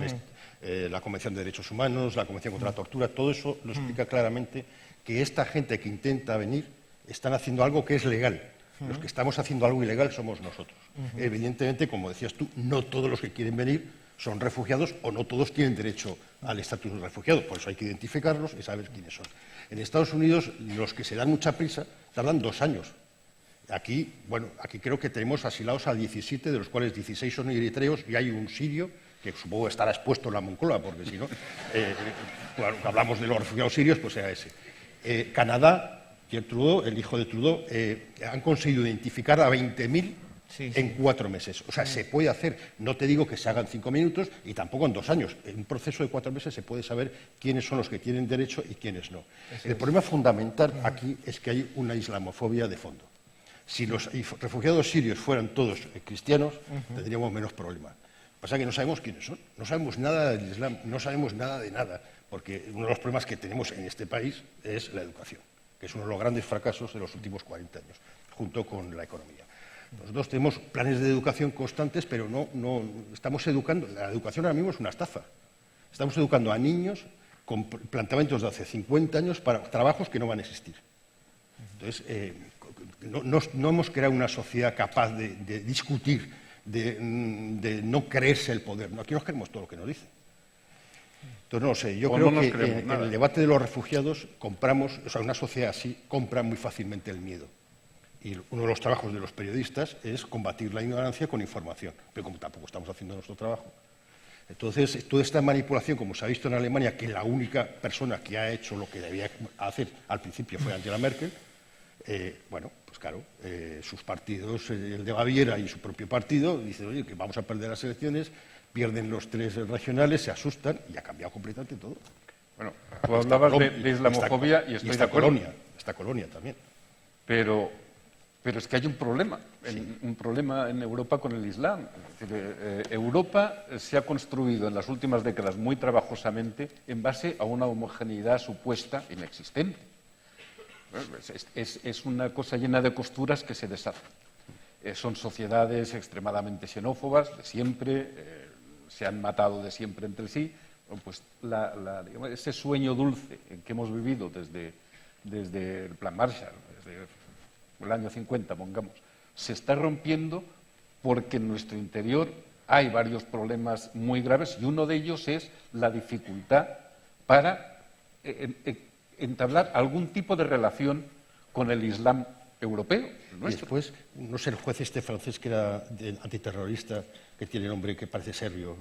la Convención de Derechos Humanos, la Convención contra la Tortura, todo eso lo explica claramente que esta gente que intenta venir están haciendo algo que es legal. Los que estamos haciendo algo ilegal somos nosotros. Evidentemente, como decías tú, no todos los que quieren venir son refugiados o no todos tienen derecho al estatus de refugiado. Por eso hay que identificarlos y saber quiénes son. En Estados Unidos, los que se dan mucha prisa tardan 2 años. Aquí creo que tenemos asilados a 17, de los cuales 16 son eritreos y hay un sirio que supongo estará expuesto en la Moncloa, porque si no, claro, hablamos de los refugiados sirios, pues sea ese. Canadá, Pierre Trudeau, el hijo de Trudeau, han conseguido identificar a 20.000 en 4 meses. O sea, se puede hacer. No te digo que se hagan 5 minutos y tampoco en 2 años. En un proceso de 4 meses se puede saber quiénes son los que tienen derecho y quiénes no. El problema fundamental aquí es que hay una islamofobia de fondo. Si los refugiados sirios fueran todos cristianos, tendríamos menos problemas. Pasa que no sabemos quiénes son, no sabemos nada del Islam, no sabemos nada de nada, porque uno de los problemas que tenemos en este país es la educación, que es uno de los grandes fracasos de los últimos 40 años, junto con la economía. Nosotros tenemos planes de educación constantes, pero no estamos educando. La educación ahora mismo es una estafa. Estamos educando a niños con planteamientos de hace 50 años para trabajos que no van a existir. Entonces, no hemos creado una sociedad capaz de discutir, de no creerse el poder. Aquí nos creemos todo lo que nos dicen. Entonces, no sé, yo creo que en el debate de los refugiados una sociedad así compra muy fácilmente el miedo. Y uno de los trabajos de los periodistas es combatir la ignorancia con información, pero como tampoco estamos haciendo nuestro trabajo. Entonces, toda esta manipulación, como se ha visto en Alemania, que la única persona que ha hecho lo que debía hacer al principio fue Angela Merkel, bueno, pues claro, sus partidos, el de Baviera y su propio partido, dicen, oye, que vamos a perder las elecciones, pierden los 3 regionales, se asustan y ha cambiado completamente todo. Bueno, tú hablabas de islamofobia y estoy de acuerdo. Esta colonia también. Pero es que hay un problema en Europa con el Islam. Es decir, Europa se ha construido en las últimas décadas muy trabajosamente en base a una homogeneidad supuesta inexistente. Es una cosa llena de costuras que se deshacen. Son sociedades extremadamente xenófobas de siempre, se han matado de siempre entre sí. Pues digamos, ese sueño dulce en que hemos vivido desde el Plan Marshall, desde el año 50, pongamos, se está rompiendo porque en nuestro interior hay varios problemas muy graves y uno de ellos es la dificultad para entablar algún tipo de relación con el Islam europeo. Y después, no sé, el juez francés que era antiterrorista, que tiene nombre que parece serbio,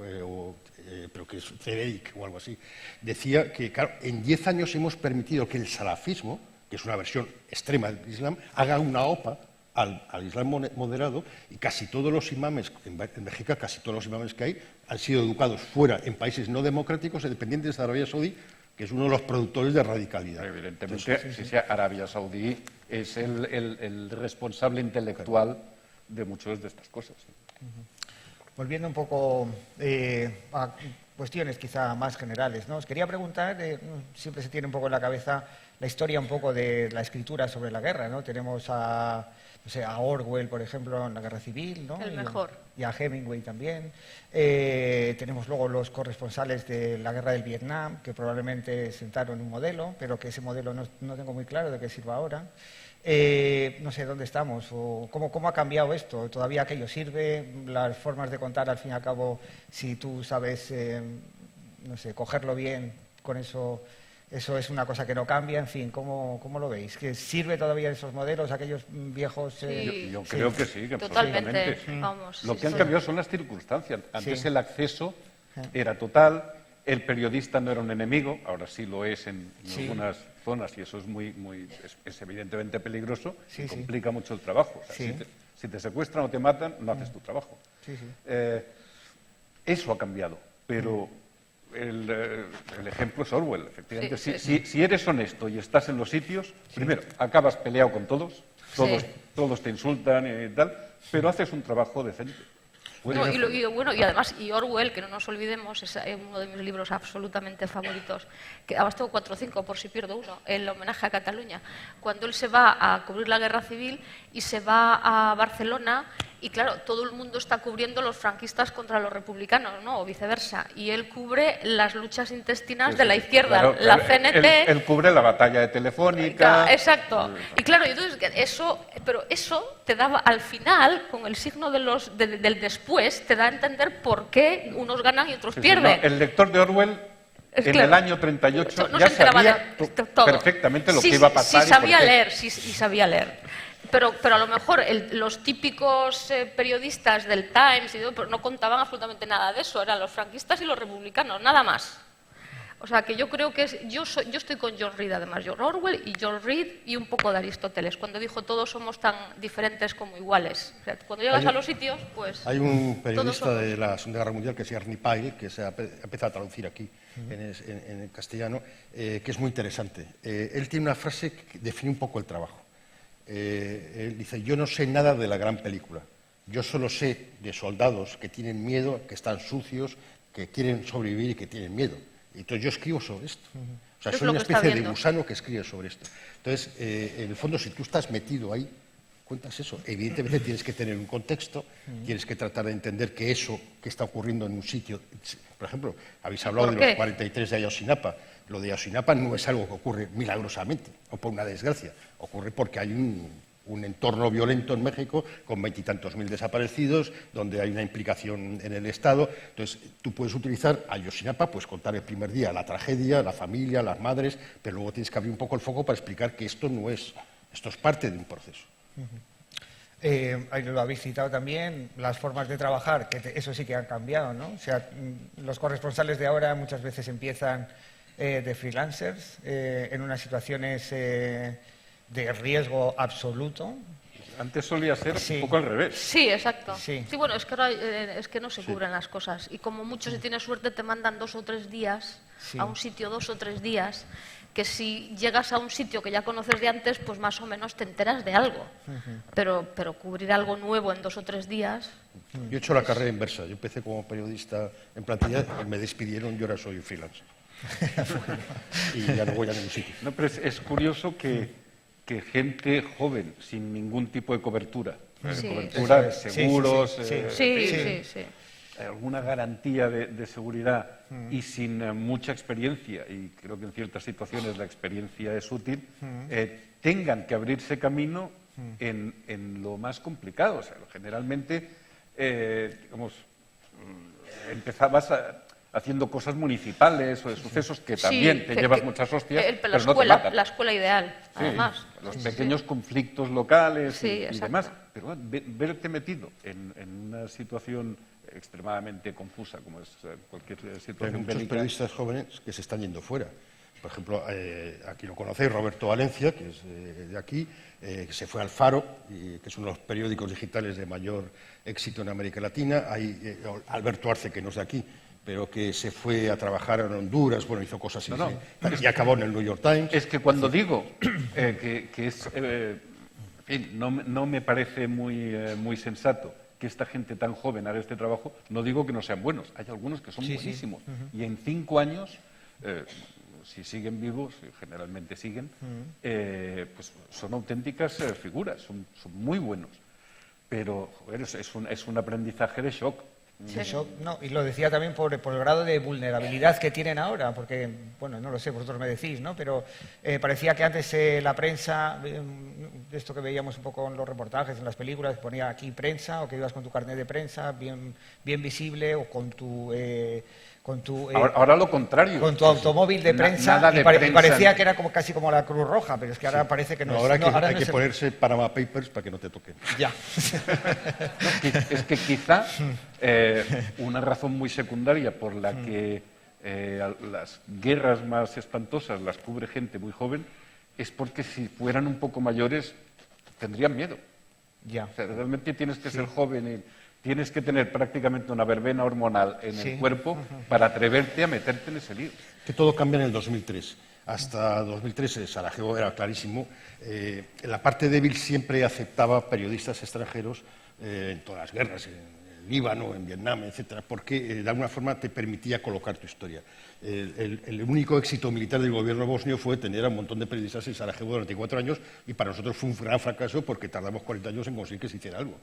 pero que es Cedeic o algo así, decía que, claro, en 10 años hemos permitido que el salafismo, que es una versión extrema del Islam, haga una OPA al Islam moderado, y casi todos los imames, en México casi todos los imames que hay, han sido educados fuera, en países no democráticos, dependientes de Arabia Saudí, que es uno de los productores de radicalidad. Evidentemente, sí, Arabia Saudí es el responsable intelectual de muchas de estas cosas. Volviendo un poco a cuestiones quizá más generales, ¿no? Os quería preguntar, siempre se tiene un poco en la cabeza la historia un poco de la escritura sobre la guerra, ¿no? Tenemos a Orwell, por ejemplo, en la Guerra Civil, ¿no? El mejor. Y a Hemingway también. Tenemos luego los corresponsales de la Guerra del Vietnam, que probablemente sentaron un modelo, pero que ese modelo no tengo muy claro de qué sirva ahora. No sé dónde estamos o cómo ha cambiado esto. ¿Todavía aquello sirve? Las formas de contar, al fin y al cabo, si tú sabes, no sé, cogerlo bien, con eso es una cosa que no cambia. En fin, ¿cómo lo veis? ¿Que sirve todavía esos modelos, aquellos viejos? Sí, yo creo que sí, que totalmente. Vamos, lo que han cambiado son las circunstancias. Antes el acceso era total, el periodista no era un enemigo, ahora sí lo es en algunas zonas y eso es es evidentemente peligroso y complica mucho el trabajo. O sea, si te secuestran o te matan, no haces tu trabajo. Eso ha cambiado, pero el ejemplo es Orwell, efectivamente. Si eres honesto y estás en los sitios, primero, acabas peleado con todos te insultan y tal, pero haces un trabajo decente. No, y además, Orwell, que no nos olvidemos, es uno de mis libros absolutamente favoritos, que además tengo 4 o 5 por si pierdo uno, el homenaje a Cataluña, cuando él se va a cubrir la guerra civil y se va a Barcelona y claro, todo el mundo está cubriendo los franquistas contra los republicanos, ¿no? O viceversa, y él cubre las luchas intestinas de la izquierda, la CNT... Él cubre la batalla de Telefónica... Exacto, y claro, entonces pero eso te daba, al final, con el signo del después, te da a entender por qué unos ganan y otros pierden. El lector de Orwell, en el año 38, ya sabía perfectamente lo que iba a pasar. Sí sabía leer. Pero a lo mejor los típicos periodistas del Times no contaban absolutamente nada de eso, eran los franquistas y los republicanos, nada más. O sea, que yo creo que yo estoy con John Reed, además, George Orwell y John Reed y un poco de Aristóteles, cuando dijo todos somos tan diferentes como iguales. O sea, cuando llegas a los sitios, pues... Hay un periodista de la Segunda Guerra Mundial que es Ernie Pyle, que se ha empezado a traducir aquí en castellano, que es muy interesante. Él tiene una frase que define un poco el trabajo. él dice, yo no sé nada de la gran película, yo solo sé de soldados que tienen miedo, que están sucios, que quieren sobrevivir y que tienen miedo. Y entonces yo escribo sobre esto. O sea, soy una especie de gusano que escribe sobre esto. Entonces, en el fondo, si tú estás metido ahí, cuentas eso. Evidentemente tienes que tener un contexto, tienes que tratar de entender que eso que está ocurriendo en un sitio... Por ejemplo, habéis hablado de los 43 de Ayotzinapa. Lo de Ayotzinapa no es algo que ocurre milagrosamente o por una desgracia. Ocurre porque hay un entorno violento en México con 20 y tantos mil desaparecidos, donde hay una implicación en el Estado. Entonces, tú puedes utilizar Ayotzinapa, pues contar el primer día la tragedia, la familia, las madres, pero luego tienes que abrir un poco el foco para explicar que esto no es... Esto es parte de un proceso. Ahí lo habéis citado también, las formas de trabajar, que eso sí que han cambiado, ¿no? O sea, los corresponsales de ahora muchas veces empiezan de freelancers en unas situaciones de riesgo absoluto. Antes solía ser un poco al revés. Sí, exacto. Sí, Bueno, es que ahora es que no se cubren las cosas. Y como mucho, si tienes suerte, te mandan 2 o 3 días a un sitio, 2 o 3 días, que si llegas a un sitio que ya conoces de antes, pues más o menos te enteras de algo. Pero cubrir algo nuevo en 2 o 3 días... Yo he hecho la carrera inversa. Yo empecé como periodista en plantilla y me despidieron, yo ahora soy freelance. Y ya no voy a ningún sitio. No, pero es curioso que gente joven, sin ningún tipo de cobertura, cobertura de seguros, alguna garantía de seguridad y sin mucha experiencia, y creo que en ciertas situaciones la experiencia es útil, tengan que abrirse camino en lo más complicado. O sea, generalmente, digamos, empezabas haciendo cosas municipales o de sucesos que también te llevas muchas hostias, pero no te matan. La escuela ideal, además. Los pequeños conflictos locales y exacto. demás. Pero bueno, verte metido en una situación extremadamente confusa, como es cualquier situación Pero hay muchos bélica. periodistas jóvenes que se están yendo fuera. Por ejemplo, aquí lo conocéis, Roberto Valencia, que es de aquí, que se fue al Faro, que es uno de los periódicos digitales de mayor éxito en América Latina. Hay Alberto Arce, que no es de aquí, pero que se fue a trabajar en Honduras, bueno, hizo cosas así, y acabó en el New York Times. Es que cuando digo que es... en fin, no me parece muy sensato que esta gente tan joven haga este trabajo. No digo que no sean buenos, hay algunos que son buenísimos. Y en 5 años, si siguen vivos, generalmente siguen, pues son auténticas figuras, son muy buenos. Pero joder, es un aprendizaje de shock. Eso, no, y lo decía también por el grado de vulnerabilidad que tienen ahora, porque, bueno, no lo sé, vosotros me decís, ¿no? Pero parecía que antes la prensa, esto que veíamos un poco en los reportajes, en las películas, ponía aquí prensa, o que ibas con tu carnet de prensa bien visible, o con tu... ahora lo contrario. Con tu automóvil de prensa, nada de y parecía que era casi como la Cruz Roja, pero es que ahora parece que no, ahora es. Ahora hay que ponerse Panama Papers para que no te toquen. Ya. Es que quizá una razón muy secundaria por la que las guerras más espantosas las cubre gente muy joven es porque si fueran un poco mayores tendrían miedo. Ya. O sea, realmente tienes que ser joven y tienes que tener prácticamente una verbena hormonal en el cuerpo para atreverte a meterte en ese lío. Que todo cambia en el 2003. Hasta 2003 Sarajevo era clarísimo. La parte débil siempre aceptaba periodistas extranjeros en todas las guerras, en Líbano, en Vietnam, etcétera, porque de alguna forma te permitía colocar tu historia. El único éxito militar del gobierno bosnio fue tener a un montón de periodistas en Sarajevo durante 4 años y para nosotros fue un gran fracaso porque tardamos 40 años en conseguir que se hiciera algo,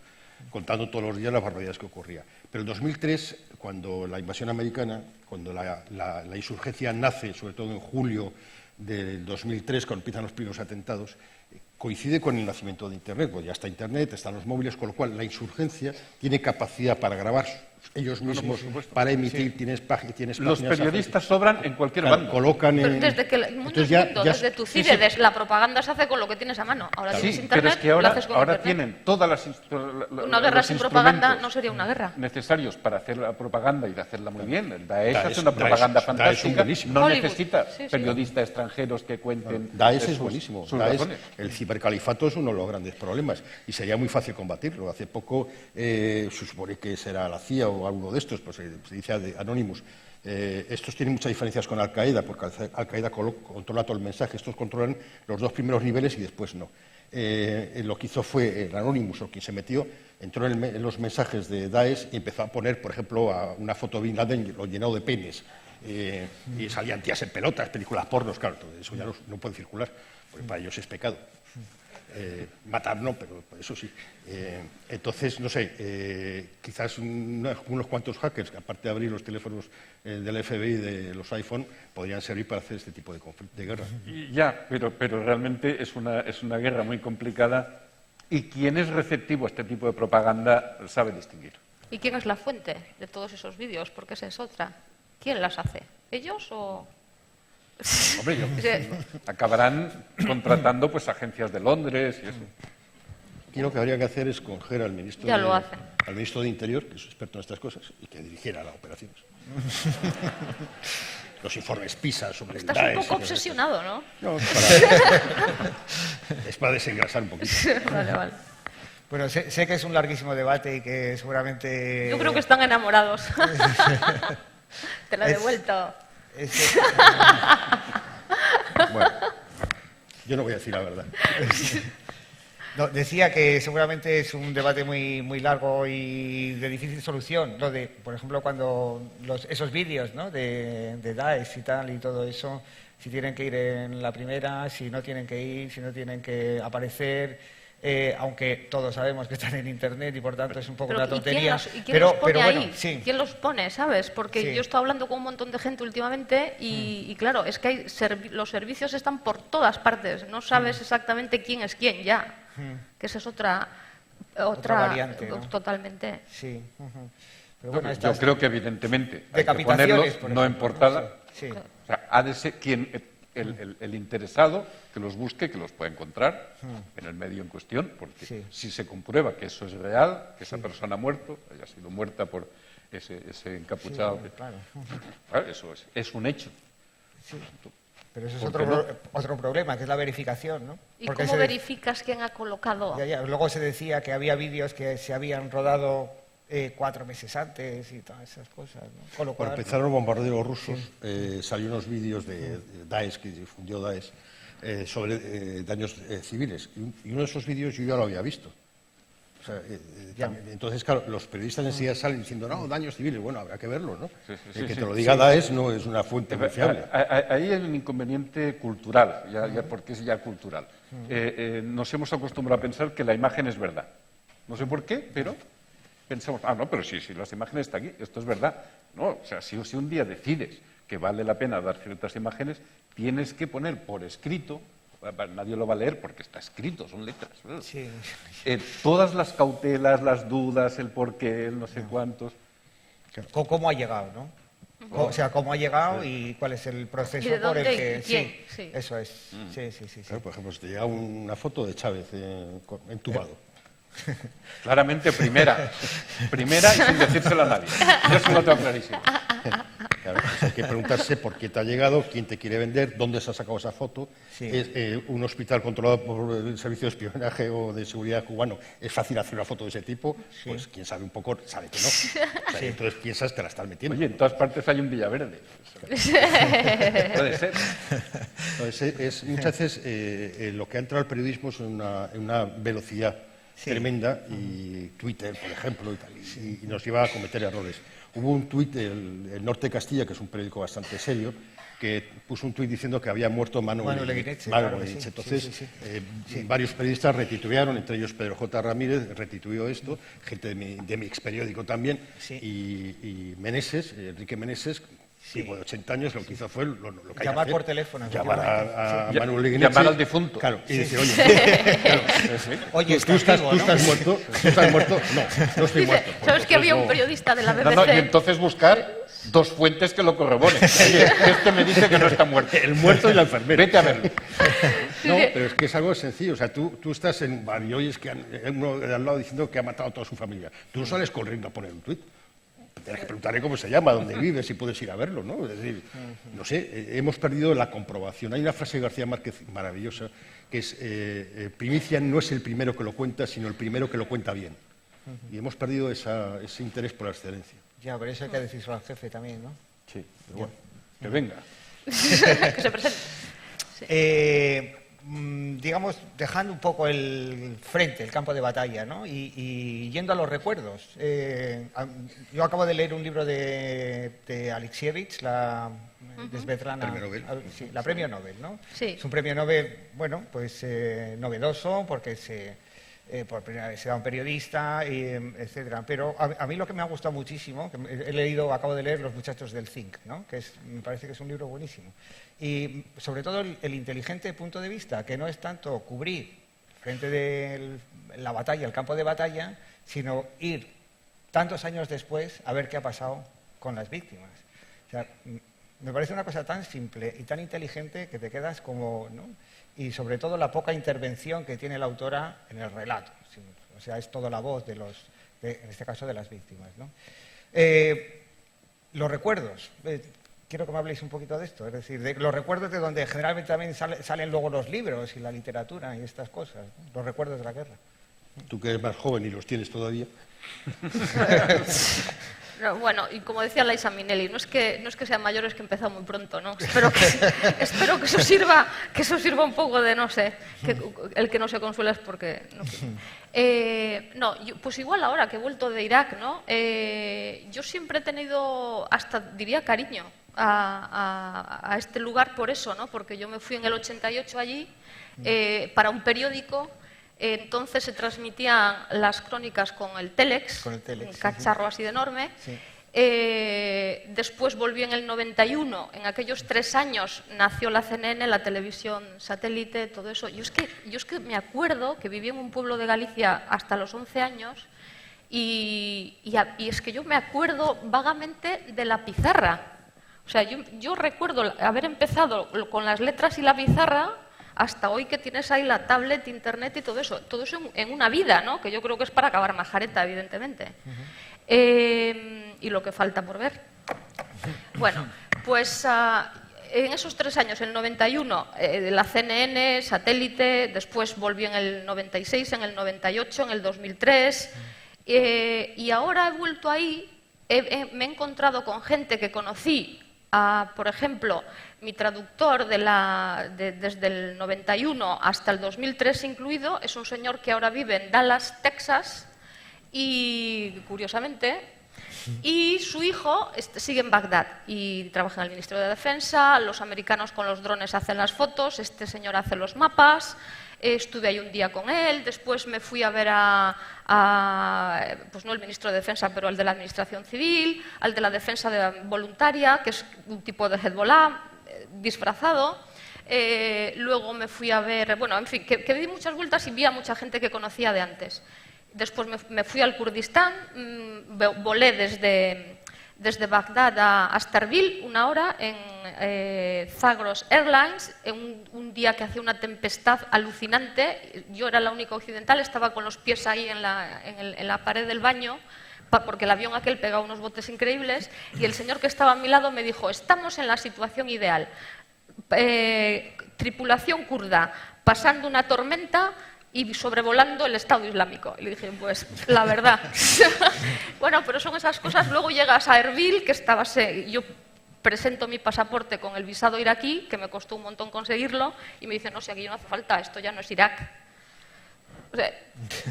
contando todos los días las barbaridades que ocurría. Pero en 2003, cuando la invasión americana, cuando la insurgencia nace, sobre todo en julio del 2003, cuando empiezan los primeros atentados, coincide con el nacimiento de Internet, pues ya está Internet, están los móviles, con lo cual la insurgencia tiene capacidad para grabar ellos mismos, para emitir, tienes páginas. Los periodistas sobran en cualquier bando. Colocan Pero desde que desde tu CIDE, la propaganda se hace con lo que tienes a mano. Ahora tienes Internet, pero es que lo ahora, haces con ahora Internet. tienen todas Una guerra sin propaganda no sería una guerra. Necesarios para hacer la propaganda y de hacerla muy bien. El Daesh hace una propaganda fantástica. No Hollywood. necesita Sí. periodistas extranjeros que cuenten. Daesh es buenísimo. sus Daesh, razones. el cibercalifato es uno de los grandes problemas y sería muy fácil combatirlo. Hace poco se supone que será la CIA o alguno de estos, pues se dice de Anonymous. Estos tienen muchas diferencias con Al-Qaeda, porque Al-Qaeda controla todo el mensaje. Estos controlan los 2 primeros niveles y después no. lo que hizo fue el Anonymous, o quien se metió, entró en los mensajes de Daesh y empezó a poner, por ejemplo, a una foto de Bin Laden lo llenado de penes. Y salían tías en pelotas, películas pornos, claro, todo eso ya no puede circular, porque para ellos es pecado. Matar no, pero eso sí. Entonces, no sé, quizás unos cuantos hackers, que aparte de abrir los teléfonos del FBI, de los iPhone, podrían servir para hacer este tipo de guerra. Ya, pero realmente es una guerra muy complicada y quien es receptivo a este tipo de propaganda sabe distinguir. ¿Y quién es la fuente de todos esos vídeos? Porque esa es otra. ¿Quién las hace? ¿Ellos o...? Hombre, acabarán contratando pues agencias de Londres y eso. Aquí lo que habría que hacer es coger al ministro, al ministro de Interior, que es experto en estas cosas, y que dirigiera las operaciones. Los informes PISA sobre el Daesh. Estás un poco obsesionado, ¿no? No, es para desengrasar un poquito. Vale. Bueno, sé que es un larguísimo debate y que seguramente... Yo creo que están enamorados. Te lo he devuelto. Bueno, yo no voy a decir la verdad. No, decía que seguramente es un debate muy largo y de difícil solución. Lo de, por ejemplo, cuando esos vídeos, ¿no?, de Daesh y tal y todo eso, si tienen que ir en la primera, si no tienen que ir, si no tienen que aparecer, aunque todos sabemos que están en Internet y por tanto es un poco una tontería. ¿Quién los pone ahí? Bueno, sí. ¿Quién los pone, sabes? Porque yo estoy hablando con un montón de gente últimamente y claro, es que los servicios están por todas partes. No sabes exactamente quién es quién ya. Que esa es otra variante, ¿no? Totalmente. Sí. Pero bueno, yo creo que evidentemente hay que ponerlos, no en portada. Sí. O sea, ha de ser el interesado que los busque, que los pueda encontrar en el medio en cuestión, porque si se comprueba que eso es real, que esa persona ha muerto, haya sido muerta por ese encapuchado, claro. Eso es un hecho. Sí. Pero eso es otro problema, que es la verificación, ¿no? ¿Y cómo verificas quién ha colocado? Luego se decía que había vídeos que se habían rodado 4 meses antes y todas esas cosas, ¿no? Con lo cual, cuando empezaron los bombardeos rusos, salió unos vídeos de Daesh, que difundió Daesh, sobre daños civiles. Y uno de esos vídeos yo ya lo había visto. O sea, entonces, claro, los periodistas enseguida salen diciendo, no, daños civiles, bueno, habrá que verlo, ¿no? Que te lo diga Daesh no es una fuente muy fiable. Ahí hay un inconveniente cultural, ya porque es ya cultural. Nos hemos acostumbrado a pensar que la imagen es verdad. No sé por qué, pero pensamos, no, pero si las imágenes están aquí, esto es verdad. No, o sea, si un día decides que vale la pena dar ciertas imágenes, tienes que poner por escrito, nadie lo va a leer porque está escrito, son letras. Sí. Todas las cautelas, las dudas, el porqué, el no sé cuántos. ¿Cómo ha llegado, no? O sea, cómo ha llegado y cuál es el proceso por el que... Sí, eso es. Sí. Claro, por ejemplo, si te llega una foto de Chávez entubado. Claramente primera y sin decírselo a nadie. Yo eso lo tengo clarísimo. Claro, pues hay que preguntarse por qué te ha llegado, quién te quiere vender, dónde se ha sacado esa foto. ¿Es un hospital controlado por el servicio de espionaje o de seguridad cubano? ¿Es fácil hacer una foto de ese tipo? Pues quien sabe un poco sabe que no. O sea, entonces piensas, te la estás metiendo. Oye, en todas partes hay un Villaverde. Puede ser. Entonces, muchas veces lo que ha entrado al periodismo es en una velocidad tremenda, y Twitter, por ejemplo, y nos lleva a cometer errores. Hubo un tuit del Norte de Castilla, que es un periódico bastante serio, que puso un tuit diciendo que había muerto Manu Leguineche. Entonces, varios periodistas retituearon, entre ellos Pedro J. Ramírez retituió esto, gente de mi experiódico también, y Meneses, Enrique Meneses, tipo de 80 años, lo que hizo fue lo que llamar por teléfono. Llamar a Manu Leguineche. Llamar al difunto. Claro, y decir, oye, tú estás muerto. No estoy muerto. ¿Sabes que había un periodista de la BBC? Y entonces buscar 2 fuentes que lo corroboren. Este me dice que no está muerto. El muerto y la enfermera. Vete a verlo. No, pero es que es algo sencillo. O sea, tú estás en bar y oyes que uno de al lado diciendo que ha matado a toda su familia. Tú no sales corriendo a poner un tuit. Tienes que preguntarle cómo se llama, dónde vive, si puedes ir a verlo, ¿no? Es decir, no sé, hemos perdido la comprobación. Hay una frase de García Márquez maravillosa, que es, primicia no es el primero que lo cuenta, sino el primero que lo cuenta bien. Y hemos perdido ese interés por la excelencia. Ya, pero eso hay que decirlo al jefe también, ¿no? Sí, pero bueno. Que venga. Que se presente. digamos, dejando un poco el frente, el campo de batalla, ¿no? Y yendo a los recuerdos. Yo acabo de leer un libro de Alexievich, la Svetlana, Premio Nobel. Sí, la Premio Nobel, ¿no? Sí. Es un premio Nobel, bueno, pues novedoso, porque por primera vez se da a un periodista, etcétera. Pero a mí lo que me ha gustado muchísimo, que acabo de leer Los muchachos del zinc, ¿no? Me parece que es un libro buenísimo. Y sobre todo el inteligente punto de vista, que no es tanto cubrir frente de la batalla, el campo de batalla, sino ir tantos años después a ver qué ha pasado con las víctimas. O sea, me parece una cosa tan simple y tan inteligente que te quedas como, ¿no? Y sobre todo la poca intervención que tiene la autora en el relato. O sea, es toda la voz en este caso de las víctimas, ¿no? Los recuerdos. Quiero que me habléis un poquito de esto, es decir, de los recuerdos de donde generalmente también salen luego los libros y la literatura y estas cosas, ¿no? Los recuerdos de la guerra. Tú que eres más joven y los tienes todavía. No, bueno, y como decía Liza Minnelli, no es que sea mayor, es que he empezado muy pronto, ¿no? Espero que eso sirva un poco de, no sé, que el que no se consuela es porque... No, pues igual ahora que he vuelto de Irak, ¿no? Yo siempre he tenido, hasta diría cariño a este lugar por eso, ¿no? Porque yo me fui en el 88 allí para un periódico. Entonces se transmitían las crónicas con el Telex, un cacharro así de enorme. Sí. Después volví en el 91, en aquellos 3 años nació la CNN, la televisión satélite, todo eso. Yo es que me acuerdo que viví en un pueblo de Galicia hasta los 11 años y es que yo me acuerdo vagamente de la pizarra. O sea, yo recuerdo haber empezado con las letras y la pizarra hasta hoy que tienes ahí la tablet, internet y todo eso en una vida, ¿no? Que yo creo que es para acabar majareta, evidentemente. Y lo que falta por ver. Bueno, pues en esos 3 años, el 91, la CNN, satélite, después volví en el 96, en el 98, en el 2003, y ahora he vuelto ahí, me he encontrado con gente que conocí, por ejemplo, mi traductor desde el 91 hasta el 2003 incluido, es un señor que ahora vive en Dallas, Texas, y curiosamente, y su hijo sigue en Bagdad y trabaja en el Ministerio de Defensa. Los americanos con los drones hacen las fotos, este señor hace los mapas. Estuve ahí un día con él, después me fui a ver pues no el ministro de Defensa, pero el de la Administración Civil, al de la Defensa Voluntaria, que es un tipo de Hezbollah disfrazado. Luego me fui a ver, bueno, en fin, que di muchas vueltas y vi a mucha gente que conocía de antes. Después me fui al Kurdistán, volé desde Bagdad hasta Erbil 1 hora en Zagros Airlines, un día que hacía una tempestad alucinante. Yo era la única occidental, estaba con los pies ahí en la pared del baño, porque el avión aquel pegaba unos botes increíbles, y el señor que estaba a mi lado me dijo: estamos en la situación ideal, tripulación kurda, pasando una tormenta y sobrevolando el Estado Islámico. Y le dije, pues, la verdad. Bueno, pero son esas cosas. Luego llegas a Erbil, que yo presento mi pasaporte con el visado iraquí, que me costó un montón conseguirlo, y me dicen, no sé, aquí no hace falta, esto ya no es Irak. O sea,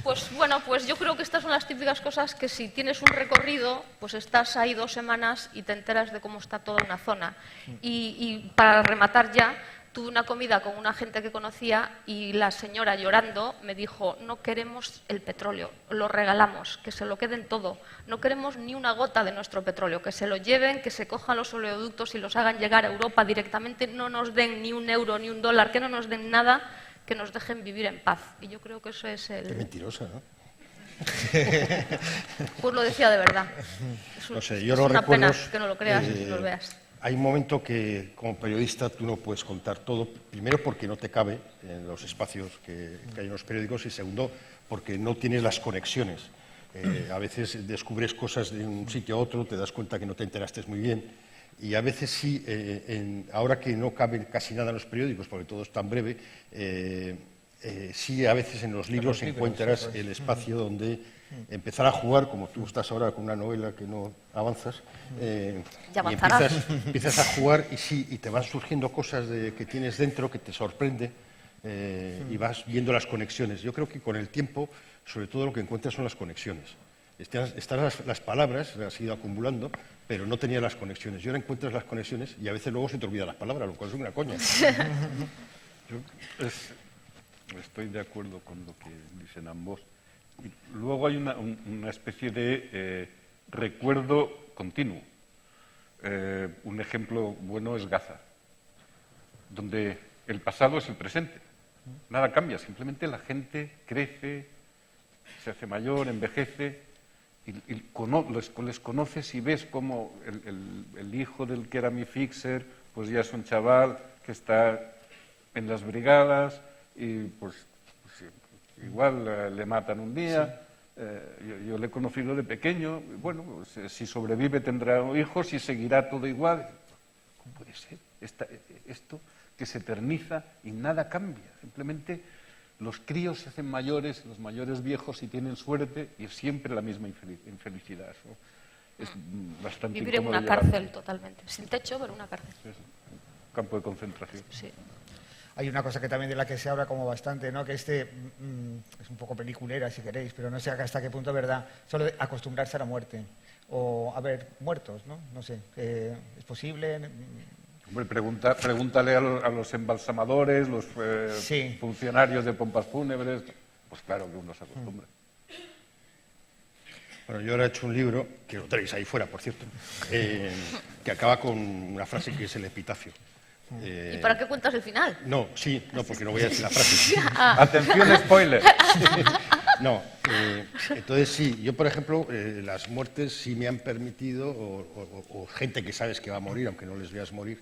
pues bueno, pues yo creo que estas son las típicas cosas que si tienes un recorrido, pues estás ahí 2 semanas y te enteras de cómo está toda una zona. Y para rematar ya, tuve una comida con una gente que conocía y la señora, llorando, me dijo: no queremos el petróleo, lo regalamos, que se lo queden todo, no queremos ni una gota de nuestro petróleo, que se lo lleven, que se cojan los oleoductos y los hagan llegar a Europa directamente, no nos den ni un euro ni un dólar, que no nos den nada, que nos dejen vivir en paz. Y yo creo que eso es el... Qué mentirosa, ¿no? Pues lo decía de verdad. No sé, yo es los una recuerdos, pena que no lo creas y no lo veas. Hay un momento que como periodista tú no puedes contar todo, primero porque no te cabe en los espacios que hay en los periódicos, y segundo porque no tienes las conexiones. A veces descubres cosas de un sitio a otro, te das cuenta que no te enteraste muy bien, y a veces sí, ahora que no cabe casi nada en los periódicos porque todo es tan breve, sí a veces en los libros encuentras el espacio donde empezar a jugar, como tú estás ahora con una novela que no avanzas, y empiezas a jugar y te van surgiendo cosas que tienes dentro que te sorprende, y vas viendo las conexiones. Yo creo que con el tiempo, sobre todo lo que encuentras son las conexiones. Están las palabras, las has ido acumulando, pero no tenías las conexiones. Y ahora encuentras las conexiones y a veces luego se te olvidan las palabras, lo cual es una coña. Yo estoy de acuerdo con lo que dicen ambos. Y luego hay una especie de recuerdo continuo. Un ejemplo bueno es Gaza, donde el pasado es el presente. Nada cambia, simplemente la gente crece, se hace mayor, envejece, y les conoces y ves cómo el hijo del que era mi fixer, pues ya es un chaval que está en las brigadas y pues igual le matan un día. Yo le he conocido de pequeño, y bueno, pues, si sobrevive tendrá hijos y seguirá todo igual. ¿Cómo puede ser esto que se eterniza y nada cambia? Simplemente los críos se hacen mayores, los mayores viejos y tienen suerte y es siempre la misma infelicidad. Eso es bastante Vivir en incómodo una llevar. cárcel totalmente, sin techo, pero una cárcel. Sí, un campo de concentración. Sí. Hay una cosa que también de la que se habla como bastante, ¿no? Que es un poco peliculera, si queréis, pero no sé hasta qué punto es verdad, solo de acostumbrarse a la muerte. O a ver, muertos, ¿no? No sé, ¿es posible? Hombre, pregúntale a los embalsamadores, los Sí. funcionarios de pompas fúnebres. Pues claro que uno se acostumbra. Bueno, yo ahora he hecho un libro, que lo tenéis ahí fuera, por cierto, que acaba con una frase que es el epitafio. ¿Y para qué cuentas el final? No, porque no voy a decir la frase. Atención, spoiler. No, entonces sí, yo por ejemplo, las muertes sí me han permitido, o gente que sabes que va a morir, aunque no les veas morir,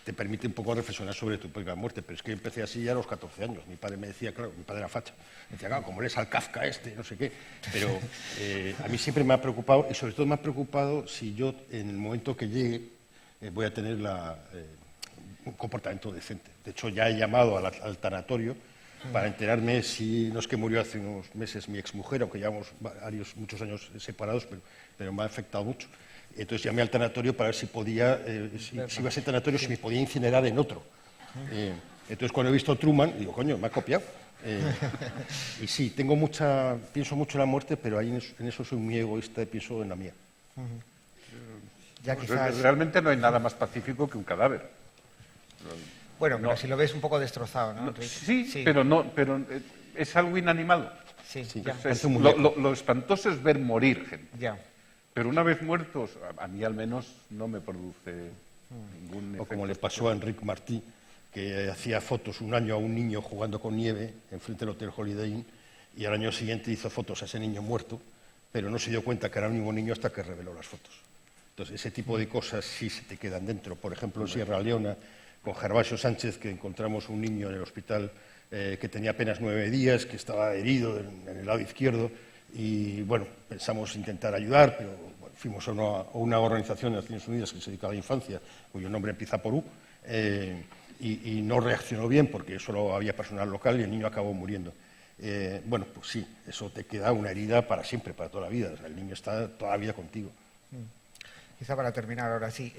te permite un poco reflexionar sobre tu propia muerte. Pero es que yo empecé así ya a los 14 años. Mi padre me decía, claro, mi padre era facha, me decía, claro, como eres al Kafka no sé qué. Pero a mí siempre me ha preocupado, y sobre todo me ha preocupado si yo en el momento que llegue voy a tener un comportamiento decente. De hecho, ya he llamado al tanatorio para enterarme si, no es que murió hace unos meses mi exmujer, aunque llevamos muchos años separados, pero me ha afectado mucho. Entonces llamé al tanatorio para ver si podía, si iba a ser tanatorio, si me podía incinerar en otro. Entonces cuando he visto Truman, digo, coño, me ha copiado. Y sí, pienso mucho en la muerte, pero ahí en eso soy muy egoísta y pienso en la mía. Ya Pues quizás... realmente no hay nada más pacífico que un cadáver. Bueno, pero si lo ves un poco destrozado, ¿no? Sí, pero es algo inanimado. Sí, ya. Lo espantoso es ver morir gente. Ya. Pero una vez muertos, a mí al menos no me produce ningún efecto. O como le pasó a Enric Martí, que hacía fotos un año a un niño jugando con nieve enfrente del Hotel Holiday Inn, y al año siguiente hizo fotos a ese niño muerto, pero no se dio cuenta que era un mismo niño hasta que reveló las fotos. Entonces, ese tipo de cosas sí se te quedan dentro. Por ejemplo, en Sierra Leona, con Gervasio Sánchez, que encontramos un niño en el hospital que tenía apenas 9 días, que estaba herido en el lado izquierdo, y bueno, pensamos intentar ayudar, pero bueno, fuimos a una organización de Naciones Unidas que se dedica a la infancia, cuyo nombre empieza por U, y no reaccionó bien porque solo había personal local y el niño acabó muriendo. Bueno, pues sí, eso te queda una herida para siempre, para toda la vida. O sea, el niño está toda la vida contigo. Quizá para terminar ahora sí.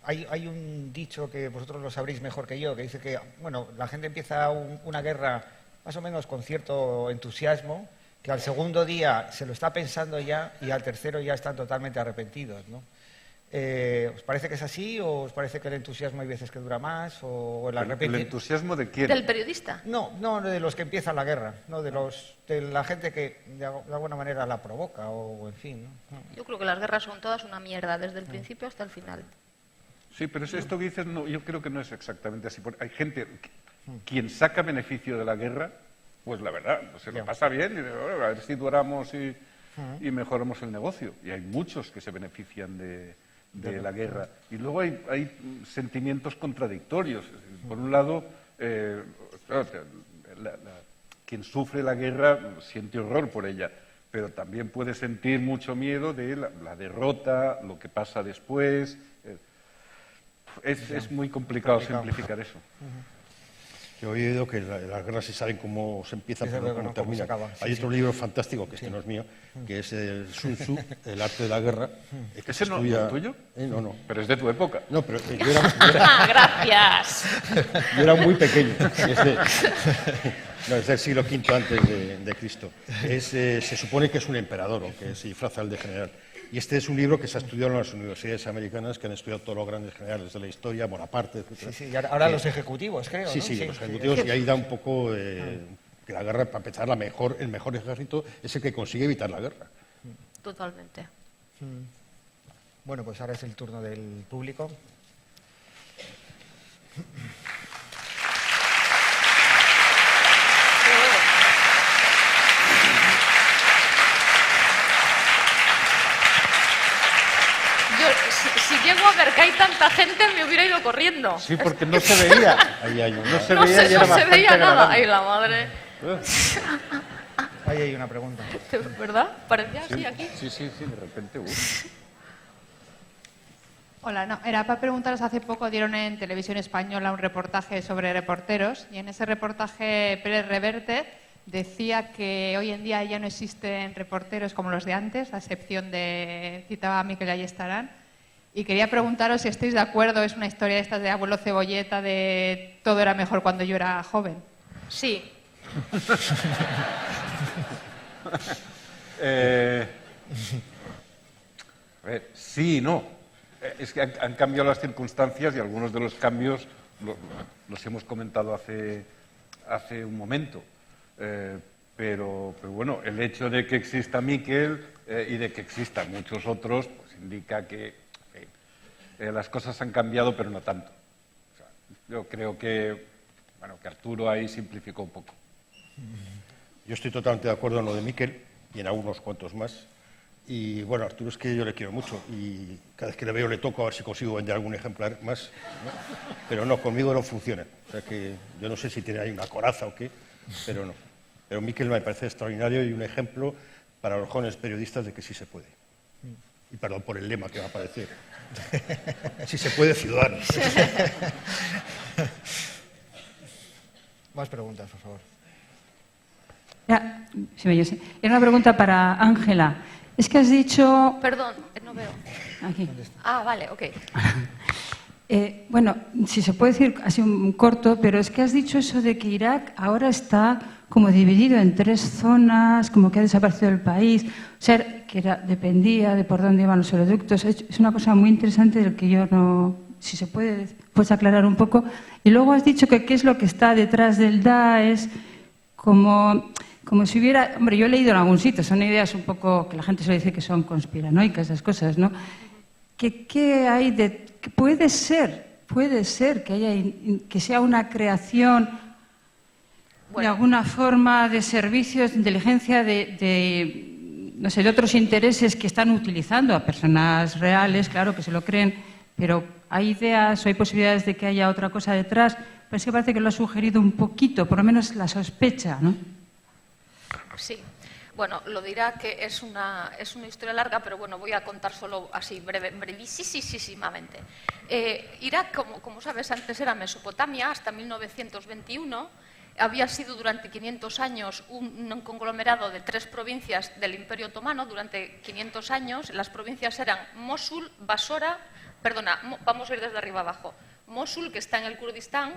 Hay un dicho que vosotros lo sabréis mejor que yo, que dice que bueno, la gente empieza una guerra más o menos con cierto entusiasmo, que al segundo día se lo está pensando ya y al tercero ya están totalmente arrepentidos, ¿no? ¿Os parece que es así o os parece que el entusiasmo hay veces que dura más? O el ¿El entusiasmo de quién? ¿Del periodista? No, de los que empiezan la guerra, no de la gente que de alguna manera la provoca o en fin, ¿no? Yo creo que las guerras son todas una mierda, desde el principio hasta el final. Sí, pero esto que dices yo creo que no es exactamente así. Hay gente, quien saca beneficio de la guerra, pues la verdad, se lo pasa bien y a ver si duramos y mejoramos el negocio. Y hay muchos que se benefician de la guerra. Y luego hay sentimientos contradictorios. Por un lado, claro, quien sufre la guerra siente horror por ella, pero también puede sentir mucho miedo de la derrota, lo que pasa después. Es muy complicado simplificar eso. Yo he oído que las guerras se saben cómo se empiezan, Desde pero no luego cómo no, cómo se terminan. acaba. Sí, Hay otro sí. libro fantástico, que este no es mío, que es el Sun Tzu, El arte de la guerra. Que ¿Ese no estudia- es tuyo? No, no. Pero es de tu época. No, pero Ah, gracias. yo era muy pequeño. No, es del siglo V antes de Cristo. Se supone que es un emperador, aunque se disfraza el de general. Y este es un libro que se ha estudiado en las universidades americanas, que han estudiado todos los grandes generales de la historia, Bonaparte, etc. Sí, sí, y ahora los ejecutivos, creo, Sí, ¿no? sí, los ejecutivos, y ahí da un poco que la guerra, para empezar, el mejor ejército es el que consigue evitar la guerra. Totalmente. Bueno, pues ahora es el turno del público. Yo, si llego a ver que hay tanta gente, me hubiera ido corriendo. Sí, porque no se veía. Ahí hay una. No se No veía y se, era no se bastante veía nada. agradable. Ay, la madre. Ahí hay una pregunta. ¿Verdad? Parecía así aquí. Sí, sí, sí, de repente. Hola, no, era para preguntaros, hace poco dieron en Televisión Española un reportaje sobre reporteros y en ese reportaje Pérez Reverte decía que hoy en día ya no existen reporteros como los de antes, a excepción de, citaba a Miquel Ayestarán, y quería preguntaros si estáis de acuerdo, es una historia esta de abuelo cebolleta de todo era mejor cuando yo era joven. Sí. A ver, sí y no. Es que han cambiado las circunstancias y algunos de los cambios los hemos comentado hace un momento. Pero bueno, el hecho de que exista Miquel y de que existan muchos otros, pues indica que las cosas han cambiado, pero no tanto. O sea, yo creo que Arturo ahí simplificó un poco. Yo estoy totalmente de acuerdo en lo de Miquel y en algunos cuantos más. Y bueno, Arturo es que yo le quiero mucho y cada vez que le veo le toco a ver si consigo vender algún ejemplar más, ¿no? Pero no, conmigo no funciona. O sea que yo no sé si tiene ahí una coraza o qué, pero no. Pero Miquel me parece extraordinario y un ejemplo para los jóvenes periodistas de que sí se puede. Y perdón por el lema que va a aparecer. Sí se puede, ciudadanos. Más preguntas, por favor. Era una pregunta para Ángela. Es que has dicho... Perdón, no veo. Aquí. Ah, vale, ok. Bueno, si se puede decir así un corto, pero es que has dicho eso de que Irak ahora está como dividido en 3 zonas, como que ha desaparecido el país, o sea, que dependía de por dónde iban los oleoductos. Es una cosa muy interesante del que yo no... Si se puede, puedes aclarar un poco. Y luego has dicho que qué es lo que está detrás del Daesh, como si hubiera... Hombre, yo he leído en algún sitio, son ideas un poco que la gente suele decir que son conspiranoicas, esas cosas, ¿no? ¿Qué hay de...? Que puede ser que sea una creación de alguna forma de servicios de inteligencia no sé, de otros intereses que están utilizando a personas reales, claro, que se lo creen, pero hay ideas o hay posibilidades de que haya otra cosa detrás. Pero es que parece que lo ha sugerido un poquito, por lo menos la sospecha, ¿no? Sí. Bueno, lo dirá que es una historia larga, pero bueno, voy a contar solo así brevísimamente. Irak, como sabes, antes era Mesopotamia, hasta 1921. Había sido durante 500 años un conglomerado de 3 provincias del Imperio Otomano. Durante 500 años las provincias eran Mosul, vamos a ir desde arriba abajo. Mosul, que está en el Kurdistán,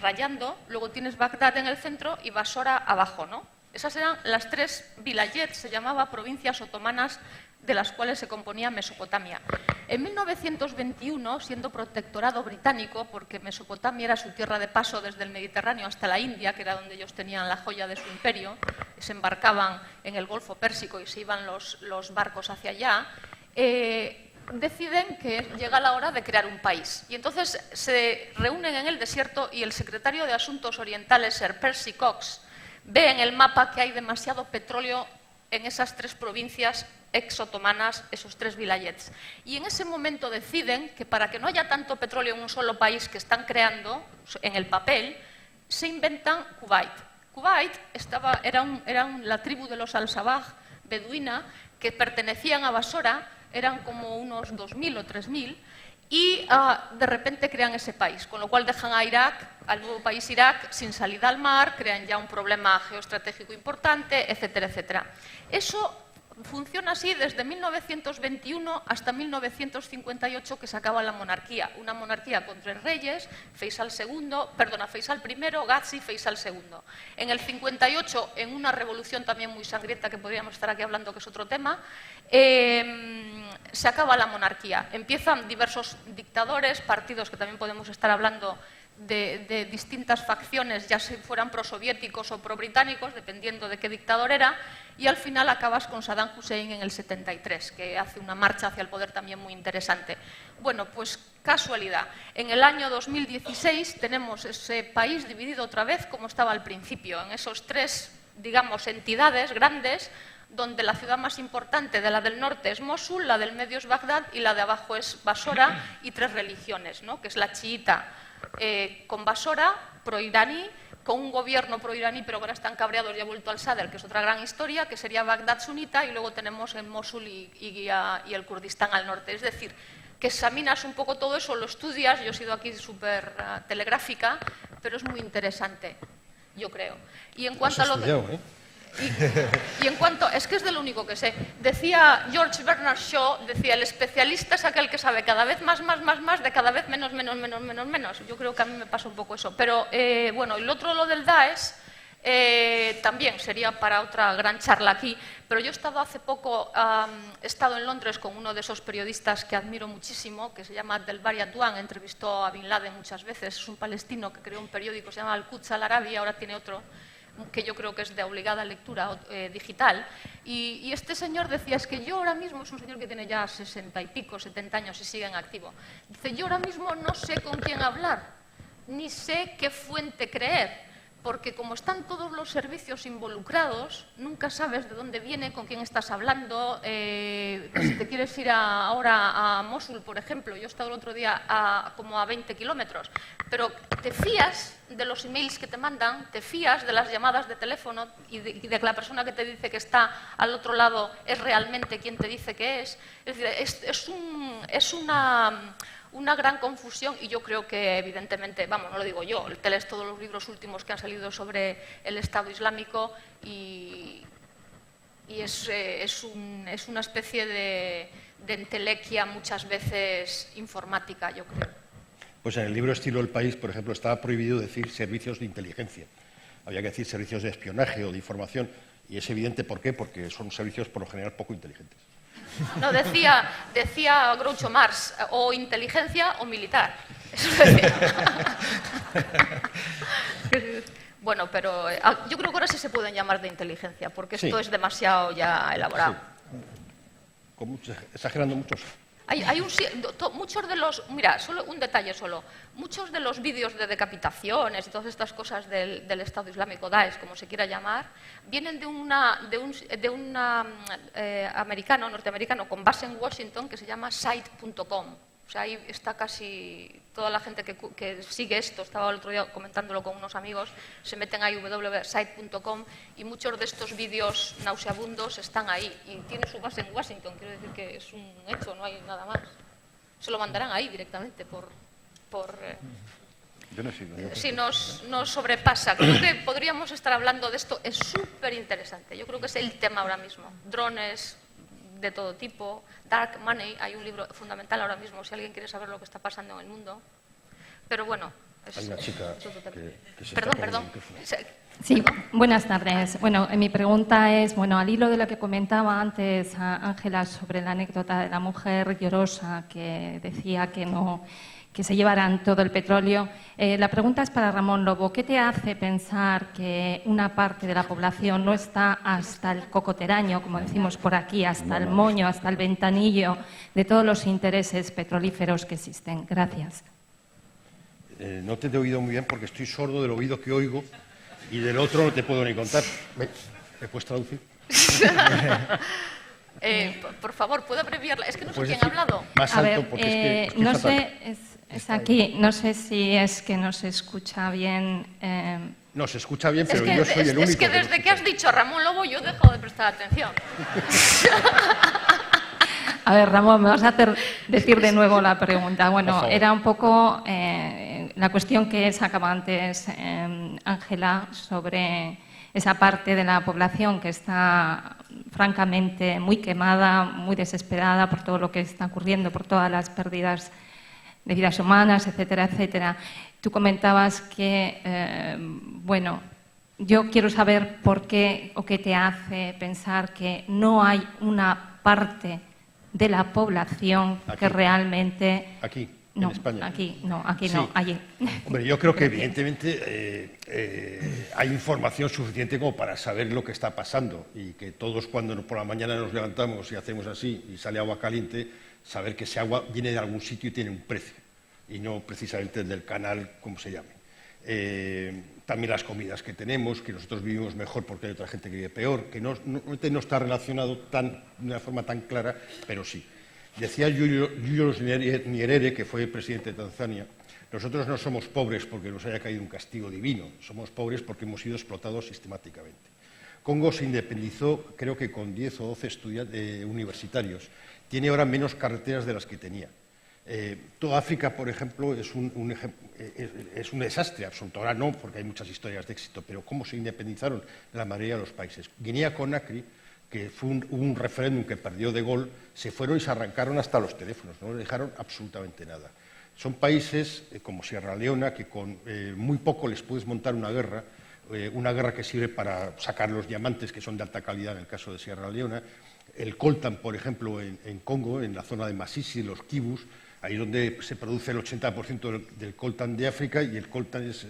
rayando, luego tienes Bagdad en el centro y Basora abajo, ¿no? Esas eran las 3 vilayets, se llamaba provincias otomanas, de las cuales se componía Mesopotamia. En 1921, siendo protectorado británico, porque Mesopotamia era su tierra de paso desde el Mediterráneo hasta la India, que era donde ellos tenían la joya de su imperio, se embarcaban en el Golfo Pérsico y se iban los barcos hacia allá, deciden que llega la hora de crear un país. Y entonces se reúnen en el desierto y el secretario de Asuntos Orientales, Sir Percy Cox, ve en el mapa que hay demasiado petróleo en esas 3 provincias ex-otomanas, esos 3 vilayets. Y en ese momento deciden que para que no haya tanto petróleo en un solo país que están creando en el papel, se inventan Kuwait. Kuwait era la tribu de los al-Sabah beduina que pertenecían a Basora, eran como unos 2.000 o 3.000, y de repente crean ese país, con lo cual dejan a Irak, al nuevo país Irak, sin salida al mar, crean ya un problema geoestratégico importante, etcétera, etcétera. Eso funciona así desde 1921 hasta 1958, que se acaba la monarquía. Una monarquía con 3 reyes, Faisal I, Ghazi, Faisal II. En el 58, en una revolución también muy sangrienta, que podríamos estar aquí hablando, que es otro tema, se acaba la monarquía. Empiezan diversos dictadores, partidos que también podemos estar hablando de distintas facciones, ya si fueran prosoviéticos o pro-británicos, dependiendo de qué dictador era, y al final acabas con Saddam Hussein en el 73, que hace una marcha hacia el poder también muy interesante. Bueno, pues casualidad, en el año 2016 tenemos ese país dividido otra vez como estaba al principio, en esos 3, digamos, entidades grandes, donde la ciudad más importante de la del norte es Mosul, la del medio es Bagdad y la de abajo es Basora, y 3 religiones, ¿no? Que es la chiita, con Basora, pro-iraní, con un gobierno pro-iraní, pero ahora están cabreados y ha vuelto al Sadr, que es otra gran historia, que sería Bagdad sunita, y luego tenemos el Mosul y el Kurdistán al norte. Es decir, que examinas un poco todo eso, lo estudias, yo he sido aquí súper telegráfica, pero es muy interesante, yo creo. Y en cuanto a lo de... Y en cuanto, es que es de lo único que sé, decía George Bernard Shaw, decía, el especialista es aquel que sabe cada vez más, de cada vez menos. Yo creo que a mí me pasa un poco eso. Pero, bueno, el otro, lo del Daesh, también sería para otra gran charla aquí, pero yo he estado hace poco, he estado en Londres con uno de esos periodistas que admiro muchísimo, que se llama Abdelbari Adwan, entrevistó a Bin Laden muchas veces, es un palestino que creó un periódico, se llama Al-Quds Al-Arabi, ahora tiene otro, que yo creo que es de obligada lectura digital, y este señor decía, es que yo ahora mismo, es un señor que tiene ya 60 y pico, 70 años y sigue en activo, dice, yo ahora mismo no sé con quién hablar, ni sé qué fuente creer, porque como están todos los servicios involucrados, nunca sabes de dónde viene, con quién estás hablando. Si te quieres ir ahora a Mosul, por ejemplo, yo he estado el otro día como a 20 kilómetros, pero te fías de los emails que te mandan, te fías de las llamadas de teléfono y de que la persona que te dice que está al otro lado es realmente quien te dice que es. Es decir, es una gran confusión, y yo creo que evidentemente, vamos, no lo digo yo, te lees todos los libros últimos que han salido sobre el Estado Islámico y es una especie de entelequia muchas veces informática, yo creo. Pues en el libro Estilo El País, por ejemplo, estaba prohibido decir servicios de inteligencia. Había que decir servicios de espionaje o de información, y es evidente por qué, porque son servicios por lo general poco inteligentes. No, decía Groucho Marx, o inteligencia o militar. Eso decía. Bueno, pero yo creo que ahora sí se pueden llamar de inteligencia, porque esto es demasiado ya elaborado. Sí. Exagerando muchos. Muchos de los, mira, solo un detalle solo, muchos de los vídeos de decapitaciones y todas estas cosas del Estado Islámico, Daesh, como se quiera llamar, vienen de un norteamericano con base en Washington, que se llama site.com. O sea, ahí está casi toda la gente que sigue esto, estaba el otro día comentándolo con unos amigos, se meten ahí www.site.com y muchos de estos vídeos nauseabundos están ahí y tiene su base en Washington, quiero decir que es un hecho, no hay nada más. Se lo mandarán ahí directamente por Yo no sigo. si nos sobrepasa. Creo que podríamos estar hablando de esto, es súper interesante, yo creo que es el tema ahora mismo, drones de todo tipo, Dark Money, hay un libro fundamental ahora mismo si alguien quiere saber lo que está pasando en el mundo, pero bueno, hay una chica que se perdón. Sí, buenas tardes. Bueno, mi pregunta es, bueno, al hilo de lo que comentaba antes Ángela sobre la anécdota de la mujer llorosa que decía que se llevaran todo el petróleo. La pregunta es para Ramón Lobo. ¿Qué te hace pensar que una parte de la población no está hasta el cocoteraño, como decimos por aquí, hasta el moño, hasta el ventanillo de todos los intereses petrolíferos que existen? Gracias. No te he oído muy bien porque estoy sordo del oído que oigo y del otro no te puedo ni contar. ¿Me puedes traducir? Por favor, ¿puedo abreviarla? Es que no sé quién decir ha hablado. Más A alto, ver, porque es que no fatal. sé, es aquí, no sé si es que no se escucha bien. No, se escucha bien, pero yo soy el único. Es que desde que has dicho Ramón Lobo yo he dejado de prestar atención. A ver, Ramón, me vas a hacer decir de nuevo la pregunta. Bueno, era un poco la cuestión que sacaba antes Ángela sobre esa parte de la población que está francamente muy quemada, muy desesperada por todo lo que está ocurriendo, por todas las pérdidas de vidas humanas, etcétera, etcétera. Tú comentabas que, bueno, yo quiero saber por qué o qué te hace pensar que no hay una parte de la población que realmente... Aquí, no, en España. Aquí no, aquí Sí. no, allí. Hombre, yo creo que evidentemente hay información suficiente como para saber lo que está pasando y que todos cuando por la mañana nos levantamos y hacemos así y sale agua caliente, saber que ese agua viene de algún sitio y tiene un precio y no precisamente del canal, como se llame. También las comidas que tenemos, que nosotros vivimos mejor porque hay otra gente que vive peor, que no está relacionado de una forma tan clara, pero sí. Decía Julius Nyerere, que fue presidente de Tanzania, nosotros no somos pobres porque nos haya caído un castigo divino, somos pobres porque hemos sido explotados sistemáticamente. Congo se independizó, creo que con 10 o 12 universitarios. Tiene ahora menos carreteras de las que tenía. Toda África, por ejemplo, es un desastre absoluto. Ahora no, porque hay muchas historias de éxito, pero cómo se independizaron la mayoría de los países. Guinea-Conakry, que fue un referéndum que perdió De Gaulle, se fueron y se arrancaron hasta los teléfonos, no le dejaron absolutamente nada. Son países como Sierra Leona, que con muy poco les puedes montar una guerra que sirve para sacar los diamantes, que son de alta calidad en el caso de Sierra Leona. El coltan, por ejemplo, en Congo, en la zona de Masisi, los kibus, ahí donde se produce el 80% del coltan de África, y el coltan es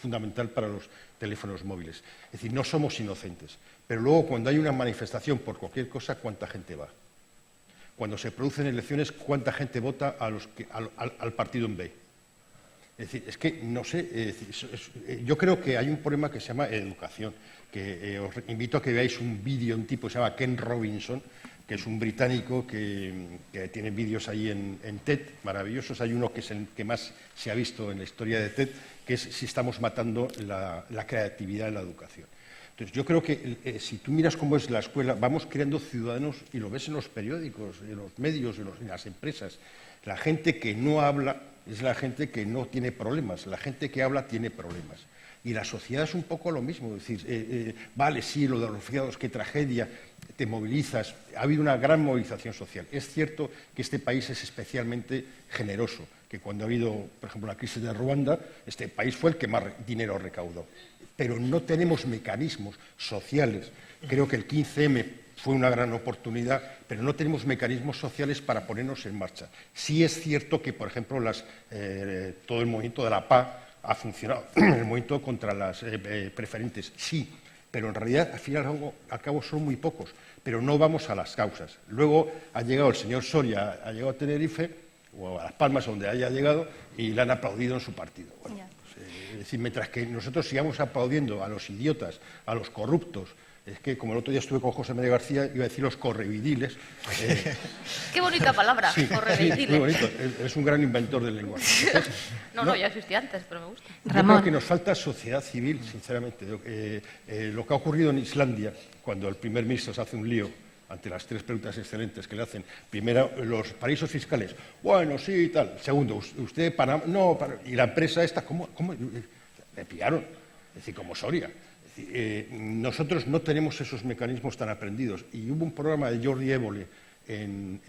fundamental para los teléfonos móviles. Es decir, no somos inocentes. Pero luego, cuando hay una manifestación por cualquier cosa, ¿cuánta gente va? Cuando se producen elecciones, ¿cuánta gente vota al partido en B? Es decir, es que no sé, yo creo que hay un problema que se llama educación, que os invito a que veáis un vídeo, un tipo que se llama Ken Robinson, que es un británico que tiene vídeos ahí en TED maravillosos. Hay uno que es el que más se ha visto en la historia de TED, que es si estamos matando la creatividad en la educación. Entonces, yo creo que si tú miras cómo es la escuela, vamos creando ciudadanos, y lo ves en los periódicos, en los medios, en las empresas. La gente que no habla es la gente que no tiene problemas, la gente que habla tiene problemas. Y la sociedad es un poco lo mismo, es decir, vale, sí, lo de los refugiados, qué tragedia, te movilizas, ha habido una gran movilización social. Es cierto que este país es especialmente generoso, que cuando ha habido, por ejemplo, la crisis de Ruanda, este país fue el que más dinero recaudó. Pero no tenemos mecanismos sociales. Creo que el 15M fue una gran oportunidad, pero no tenemos mecanismos sociales para ponernos en marcha. Sí es cierto que, por ejemplo, todo el movimiento de la PA ha funcionado, el movimiento contra las preferentes, sí, pero en realidad, al fin y al cabo, son muy pocos, pero no vamos a las causas. Luego ha llegado el señor Soria, ha llegado a Tenerife, o a Las Palmas, donde haya llegado, y le han aplaudido en su partido. Bueno, es decir, mientras que nosotros sigamos aplaudiendo a los idiotas, a los corruptos, es que, como el otro día estuve con José María García, iba a decir los correvidiles. Qué bonita palabra, sí, correvidiles. Sí, muy bonito. Es un gran inventor del lenguaje. Entonces, no, ya existía antes, pero me gusta. Yo creo que nos falta sociedad civil, sinceramente. Lo que ha ocurrido en Islandia, cuando el primer ministro se hace un lío ante las 3 preguntas excelentes que le hacen. Primero, los paraísos fiscales. Bueno, sí y tal. Segundo, usted, Panamá, no, y la empresa esta, ¿cómo? Le pillaron. Es decir, como Soria. Nosotros no tenemos esos mecanismos tan aprendidos. Y hubo un programa de Jordi Évole en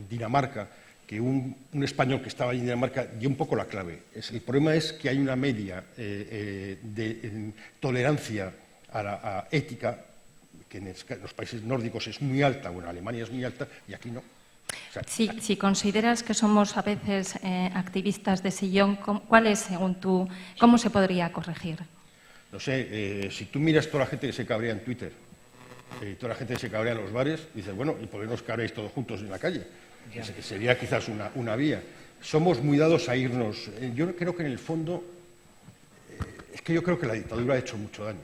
Dinamarca, que un español que estaba en Dinamarca dio un poco la clave. El problema es que hay una media de tolerancia a la ética, que en los países nórdicos es muy alta, bueno, Alemania es muy alta, y aquí no. O sea, si consideras que somos a veces activistas de sillón, ¿cuál es, según tú, cómo se podría corregir? No sé, si tú miras toda la gente que se cabrea en Twitter, toda la gente que se cabrea en los bares, dices, bueno, ¿y por qué no os cabréis todos juntos en la calle? Sería quizás una vía. Somos muy dados a irnos. Yo creo que en el fondo, es que yo creo que la dictadura ha hecho mucho daño.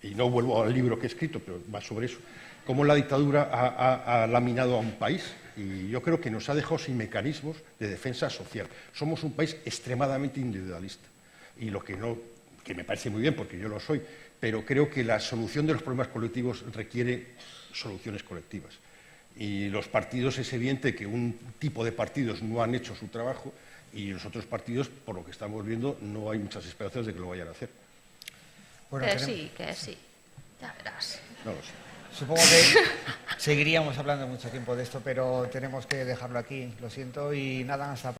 Y no vuelvo al libro que he escrito, pero va sobre eso. Cómo la dictadura ha laminado a un país, y yo creo que nos ha dejado sin mecanismos de defensa social. Somos un país extremadamente individualista. Y lo que no... que me parece muy bien porque yo lo soy, pero creo que la solución de los problemas colectivos requiere soluciones colectivas. Y los partidos, es evidente que un tipo de partidos no han hecho su trabajo y los otros partidos, por lo que estamos viendo, no hay muchas esperanzas de que lo vayan a hacer. Bueno, que sí, ya verás. No lo sé. Supongo que seguiríamos hablando mucho tiempo de esto, pero tenemos que dejarlo aquí, lo siento, y nada, hasta